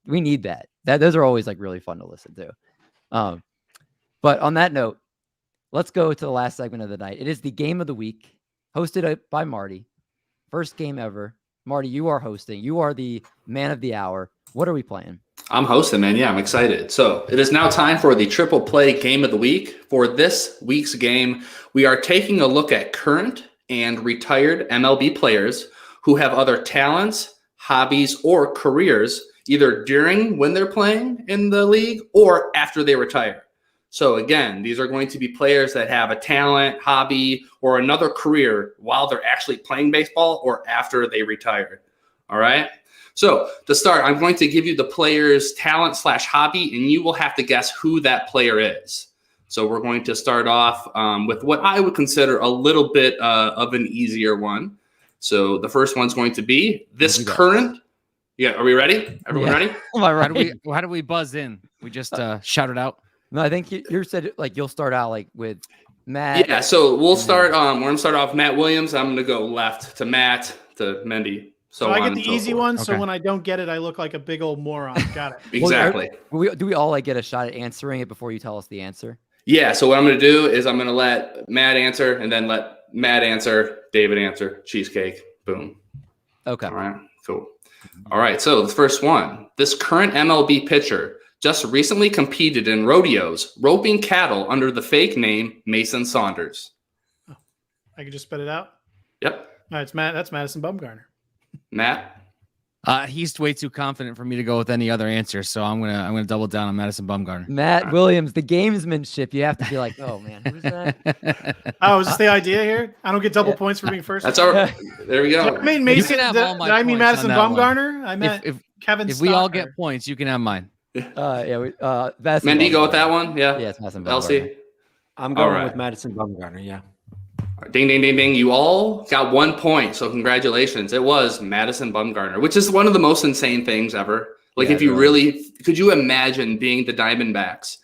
Speaker 1: we need that. Those are always like really fun to listen to. But on that note, let's go to the last segment of the night. It is the game of the week, hosted by Marty. First game ever. Marty, you are hosting. You are the man of the hour. What are we playing?
Speaker 3: I'm hosting, man. Yeah, I'm excited. So it is now time for the triple play game of the week. For this week's game, we are taking a look at current and retired MLB players who have other talents, hobbies, or careers, either during when they're playing in the league or after they retire. So again, these are going to be players that have a talent, hobby, or another career while they're actually playing baseball or after they retire. All right. So to start, I'm going to give you the player's talent / hobby, and you will have to guess who that player is. So we're going to start off with what I would consider a little bit of an easier one. So the first one's going to be this current. Yeah. Are we ready? Everyone ready?
Speaker 1: Am I right?
Speaker 5: How do we buzz in? We just shout it out.
Speaker 1: No, I think you said like you'll start out like with Matt.
Speaker 3: Yeah, so we'll start. We're gonna start off Matt Williams. I'm gonna go left to Matt to Mendy.
Speaker 4: So I get the easy one. Okay. So when I don't get it, I look like a big old moron. Got it.
Speaker 3: Exactly.
Speaker 1: Do we all like get a shot at answering it before you tell us the answer?
Speaker 3: Yeah. So what I'm gonna do is I'm gonna let Matt answer, and then let Matt answer, David answer, cheesecake. Boom.
Speaker 1: Okay.
Speaker 3: All right. Cool. All right. So the first one, this current MLB pitcher just recently competed in rodeos, roping cattle under the fake name Mason Saunders.
Speaker 4: Oh, I can just spit it out?
Speaker 3: Yep.
Speaker 4: All right, it's Matt. That's Madison Bumgarner.
Speaker 3: Matt?
Speaker 5: He's way too confident for me to go with any other answer, so I'm gonna double down on Madison Bumgarner.
Speaker 1: Matt Williams, the gamesmanship. You have to be like, oh man, who's that?
Speaker 4: Oh, is this the idea here? I don't get double points for being first.
Speaker 3: That's all right. There we go.
Speaker 4: I mean Mason. Did I mean Madison Bumgarner? I meant Kevin.
Speaker 5: If we all get points, you can have mine.
Speaker 3: Mendy, go with that one. Yeah.
Speaker 1: Yeah, it's Madison Bumgarner.
Speaker 3: Elsie?
Speaker 2: I'm going with Madison Bumgarner. Yeah.
Speaker 3: Ding, ding, ding, ding. You all got 1 point. So congratulations. It was Madison Bumgarner, which is one of the most insane things ever. Like, if you really, could you imagine being the Diamondbacks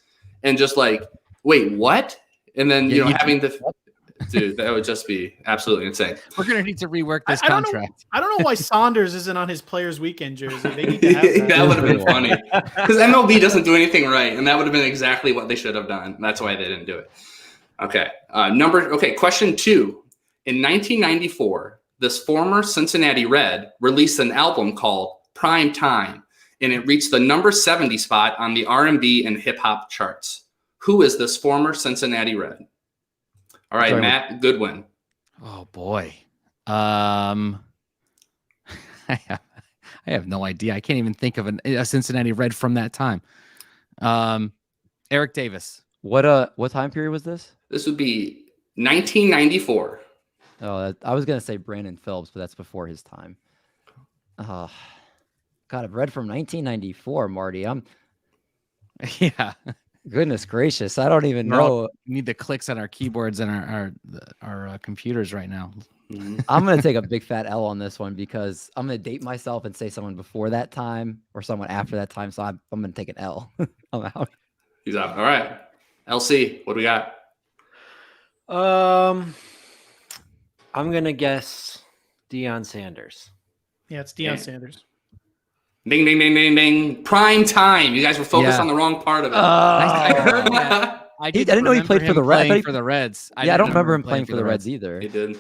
Speaker 3: and just like, wait, what? And then, having the, dude, that would just be absolutely insane.
Speaker 5: We're going to need to rework this contract.
Speaker 4: I don't know why Saunders isn't on his players weekend jersey. They need to have that.
Speaker 3: That would have been funny because MLB doesn't do anything right. And that would have been exactly what they should have done. That's why they didn't do it. Okay. Question 2. In 1994, this former Cincinnati Red released an album called Prime Time, and it reached the number 70 spot on the R&B and hip hop charts. Who is this former Cincinnati Red? All right, Matt, Goodwin.
Speaker 5: Oh boy. I have no idea. I can't even think of a Cincinnati Red from that time. Eric Davis.
Speaker 1: What time period was this?
Speaker 3: This would be 1994.
Speaker 1: Oh, I was gonna say Brandon Phillips, but that's before his time. God, I've read from 1994, Marty.
Speaker 5: Yeah.
Speaker 1: Goodness gracious, I don't even know.
Speaker 5: We need the clicks on our keyboards and our computers right now.
Speaker 1: I'm gonna take a big fat L on this one because I'm gonna date myself and say someone before that time or someone after that time. So I'm gonna take an L. I'm out.
Speaker 3: He's out. All right. LC, what do we got?
Speaker 2: I'm gonna guess Dion Sanders.
Speaker 4: Yeah, it's Dion Sanders.
Speaker 3: Ding, ding, ding, ding, ding. Prime time. You guys were focused on the wrong part of it.
Speaker 5: I heard that. I
Speaker 1: didn't know he played for the Reds.
Speaker 5: For the Reds.
Speaker 1: I don't remember him playing for the Reds either.
Speaker 3: He did.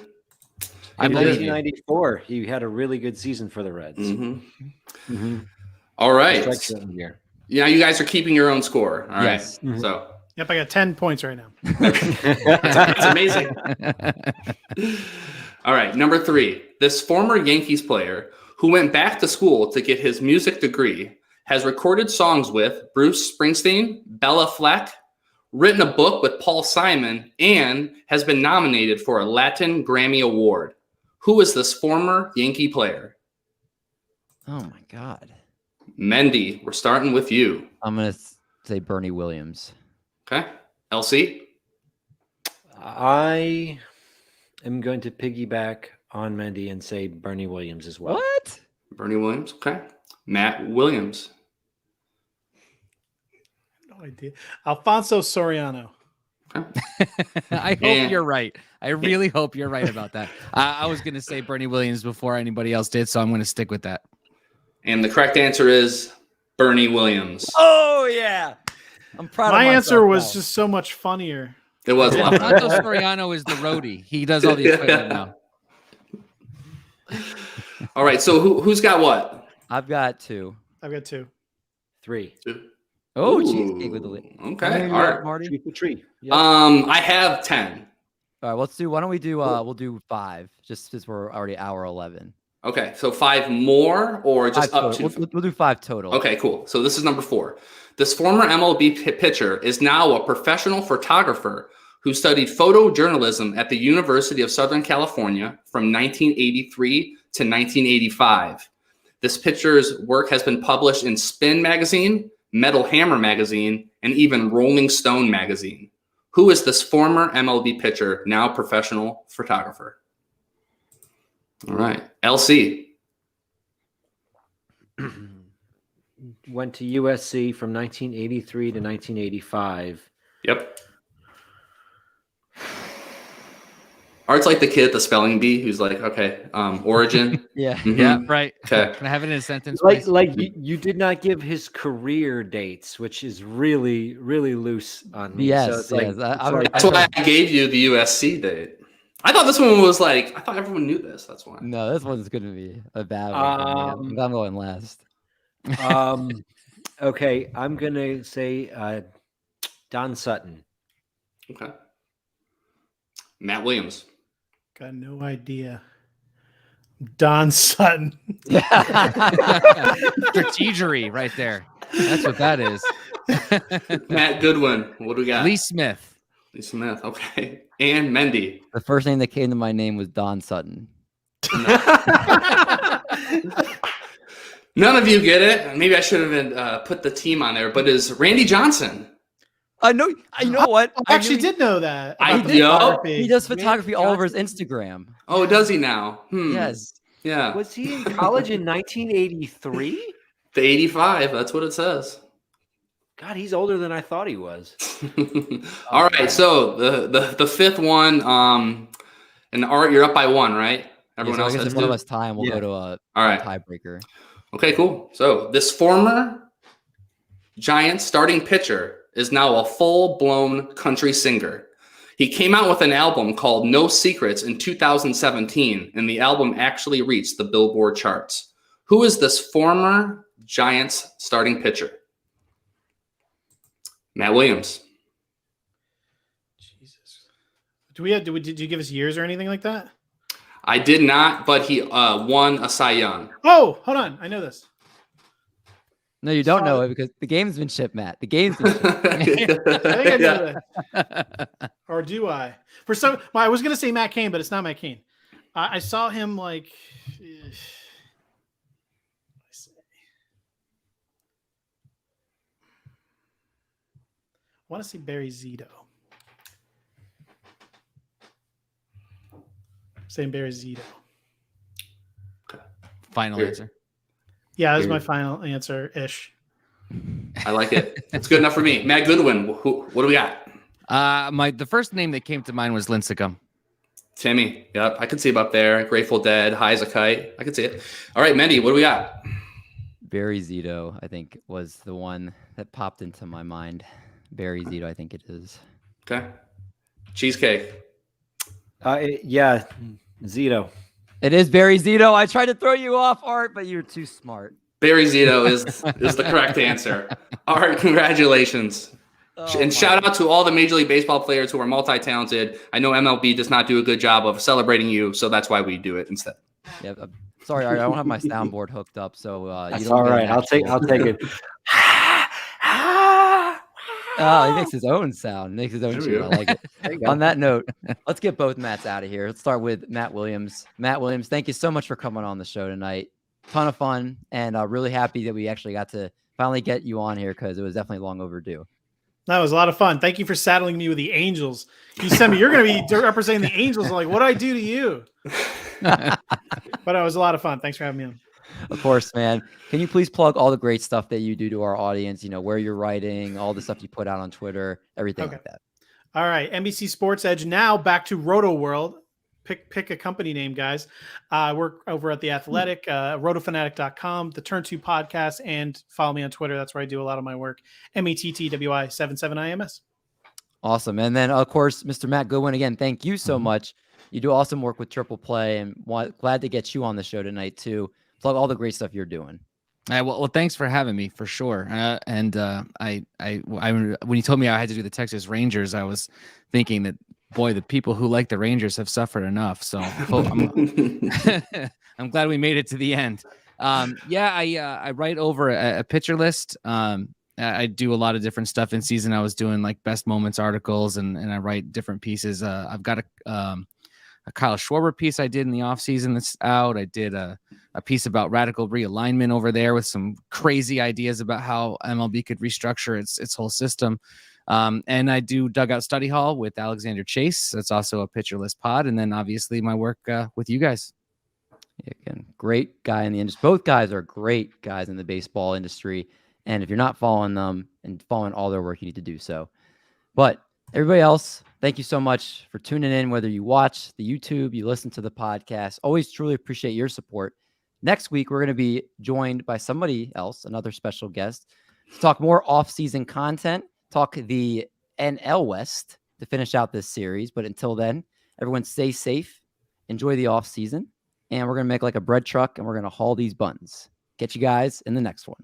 Speaker 2: I believe in 94. He had a really good season for the Reds.
Speaker 3: Mm-hmm. Mm-hmm. All right. Yeah, you guys are keeping your own score. All right. Mm-hmm. So.
Speaker 4: Yep, I got 10 points right now.
Speaker 3: It's amazing. All right, number 3. This former Yankees player who went back to school to get his music degree has recorded songs with Bruce Springsteen, Bella Fleck, written a book with Paul Simon, and has been nominated for a Latin Grammy Award. Who is this former Yankee player?
Speaker 1: Oh my God.
Speaker 3: Mendy, we're starting with you.
Speaker 1: I'm going to say Bernie Williams.
Speaker 3: Okay. LC?
Speaker 2: I am going to piggyback on Mendy and say Bernie Williams as well.
Speaker 1: What?
Speaker 3: Bernie Williams. Okay. Matt Williams.
Speaker 4: No idea. Alfonso Soriano.
Speaker 3: Okay.
Speaker 5: I hope you're right. I really hope you're right about that. I was going to say Bernie Williams before anybody else did, so I'm going to stick with that.
Speaker 3: And the correct answer is Bernie Williams.
Speaker 1: Oh, yeah. I'm proud
Speaker 4: My
Speaker 1: of myself
Speaker 4: answer was
Speaker 1: now.
Speaker 4: just so much funnier.
Speaker 3: It was a lot.
Speaker 5: Alfonso Soriano is the roadie. He does all the equipment now.
Speaker 3: All right. So who's got what?
Speaker 1: I've got 2.
Speaker 4: I've got 2.
Speaker 2: 3.
Speaker 1: Oh,
Speaker 3: Ooh,
Speaker 1: cheesecake with the lead.
Speaker 3: Okay. All right.
Speaker 1: Marty.
Speaker 2: Treat the tree. Yep.
Speaker 3: I have 10.
Speaker 1: All right, let's do. Why don't we do? We'll do 5, just since we're already hour 11.
Speaker 3: Okay. So 5 more or just
Speaker 1: 5
Speaker 3: up
Speaker 1: total.
Speaker 3: to?
Speaker 1: We'll do 5 total.
Speaker 3: Okay, cool. So this is number 4. This former MLB pitcher is now a professional photographer who studied photojournalism at the University of Southern California from 1983 to 1985. This pitcher's work has been published in Spin magazine, Metal Hammer magazine, and even Rolling Stone magazine. Who is this former MLB pitcher, now professional photographer? All right. LC.
Speaker 2: Went to USC from 1983 to 1985.
Speaker 3: Yep. Art's like the kid at the spelling bee who's like, okay, origin.
Speaker 1: Yeah.
Speaker 3: Mhm.
Speaker 5: Yeah, right.
Speaker 3: Okay.
Speaker 5: Can I have it in a sentence?
Speaker 2: Like,
Speaker 5: please?
Speaker 2: like you did not give his career dates, which is really, really loose on me.
Speaker 1: Yes,
Speaker 2: So it's like,
Speaker 1: yes.
Speaker 2: it's like-
Speaker 3: That's why I gave you the USC date. I thought this one was like, I thought everyone knew this. That's why.
Speaker 1: No, this one's going to be a bad one. I'm going last.
Speaker 2: okay, I'm gonna say Don Sutton.
Speaker 3: Okay. Matt Williams.
Speaker 4: Got no idea. Don Sutton.
Speaker 5: Strategery right there. That's what that is.
Speaker 3: Matt Goodwin. What do we got?
Speaker 5: Lee Smith.
Speaker 3: Lee Smith. Okay. And Mendy.
Speaker 1: The first name that came to my name was Don Sutton.
Speaker 3: None of you get it. Maybe I should have been, put the team on there, but is Randy Johnson.
Speaker 1: I know what?
Speaker 4: I actually did know that.
Speaker 3: I
Speaker 4: about the
Speaker 3: did.
Speaker 4: photography.
Speaker 1: He does photography
Speaker 2: Randy
Speaker 1: all over his Instagram.
Speaker 3: Oh, does he now?
Speaker 1: Yes.
Speaker 3: Yeah.
Speaker 2: Was he in college in 1983?
Speaker 3: The 85. That's what it says.
Speaker 2: God, he's older than I thought he was.
Speaker 3: All right. So the fifth one, and Art, you're up by 1, right? Everyone else
Speaker 1: I guess
Speaker 3: has
Speaker 1: if one of
Speaker 3: 2.
Speaker 1: us time, we'll go to a
Speaker 3: All right.
Speaker 1: tiebreaker.
Speaker 3: Okay, cool. So this former Giants starting pitcher is now a full-blown country singer. He came out with an album called No Secrets in 2017, and the album actually reached the Billboard charts. Who is this former Giants starting pitcher? Matt Williams.
Speaker 4: Jesus. Did you give us years or anything like that?
Speaker 3: I did not, but he won a Cy Young.
Speaker 4: Oh, hold on. I know this.
Speaker 1: No, you don't know it because the game's been shipped, Matt. The game's been shipped.
Speaker 4: I think I know
Speaker 3: Yeah.
Speaker 4: that. Or do I? I was gonna say Matt Cain, but it's not Matt Cain. I saw him like. I want to see Barry Zito. Saying Barry Zito.
Speaker 5: Final
Speaker 3: Here.
Speaker 5: answer.
Speaker 4: Yeah, that was my final answer ish.
Speaker 3: I like it. It's good enough for me. Matt Goodwin. What do we got?
Speaker 5: The first name that came to mind was Lincecum.
Speaker 3: Timmy. Yep. I could see him up there. Grateful Dead. High as a kite. I could see it. All right, Mendy, what do we got?
Speaker 1: Barry Zito, I think, was the one that popped into my mind. Barry Zito, I think it is.
Speaker 3: Okay. Cheesecake.
Speaker 2: Yeah, Zito.
Speaker 1: It is Barry Zito. I tried to throw you off, Art, but you're too smart.
Speaker 3: Barry Zito is the correct answer. All right, congratulations. And shout out to all the Major League Baseball players who are multi-talented. I know MLB does not do a good job of celebrating you, so that's why we do it instead.
Speaker 1: Yeah, sorry, I don't have my soundboard hooked up, so
Speaker 2: That's
Speaker 1: you don't
Speaker 2: all
Speaker 1: get
Speaker 2: right.
Speaker 1: an
Speaker 2: I'll take it.
Speaker 1: Oh, he makes his own sound. Makes his own
Speaker 3: There we
Speaker 1: tune.
Speaker 3: go.
Speaker 1: I like it. On that note, let's get both Matts out of here. Let's start with Matt Williams. Matt Williams, thank you so much for coming on the show tonight. Ton of fun, and really happy that we actually got to finally get you on here because it was definitely long overdue.
Speaker 4: That was a lot of fun. Thank you for saddling me with the Angels. You sent me, you're going to be representing the Angels. I'm like, what do I do to you? But it was a lot of fun. Thanks for having me on.
Speaker 1: Of course, man. Can you please plug all the great stuff that you do to our audience? You know, where you're writing, all the stuff you put out on Twitter, everything like that.
Speaker 4: All right. NBC Sports Edge. Now back to Roto World. Pick a company name, guys. I work over at The Athletic, rotofanatic.com, the Turn 2 podcast, and follow me on Twitter. That's where I do a lot of my work. MATTWI77IMS.
Speaker 1: Awesome. And then, of course, Mr. Matt Goodwin, again, thank you so much. You do awesome work with Triple Play, and glad to get you on the show tonight, too. Plug all the great stuff you're doing.
Speaker 5: Well, thanks for having me, for sure. And I when you told me I had to do the Texas Rangers, I was thinking that, boy, the people who like the Rangers have suffered enough. So I'm glad we made it to the end. I write over a pitcher list. I do a lot of different stuff in season. I was doing like best moments articles, and I write different pieces. I've got a Kyle Schwarber piece I did in the off season that's out. I did a piece about radical realignment over there with some crazy ideas about how MLB could restructure its whole system. And I do Dugout Study Hall with Alexander Chase. That's also a Pitcher List pod. And then obviously my work with you guys.
Speaker 1: Yeah, again, great guy in the industry. Both guys are great guys in the baseball industry. And if you're not following them and following all their work, you need to do so. But everybody else, thank you so much for tuning in, whether you watch the YouTube, you listen to the podcast. Always truly appreciate your support. Next week, we're going to be joined by somebody else, another special guest, to talk more off-season content, talk the NL West to finish out this series. But until then, everyone stay safe, enjoy the off-season, and we're going to make like a bread truck, and we're going to haul these buns. Catch you guys in the next one.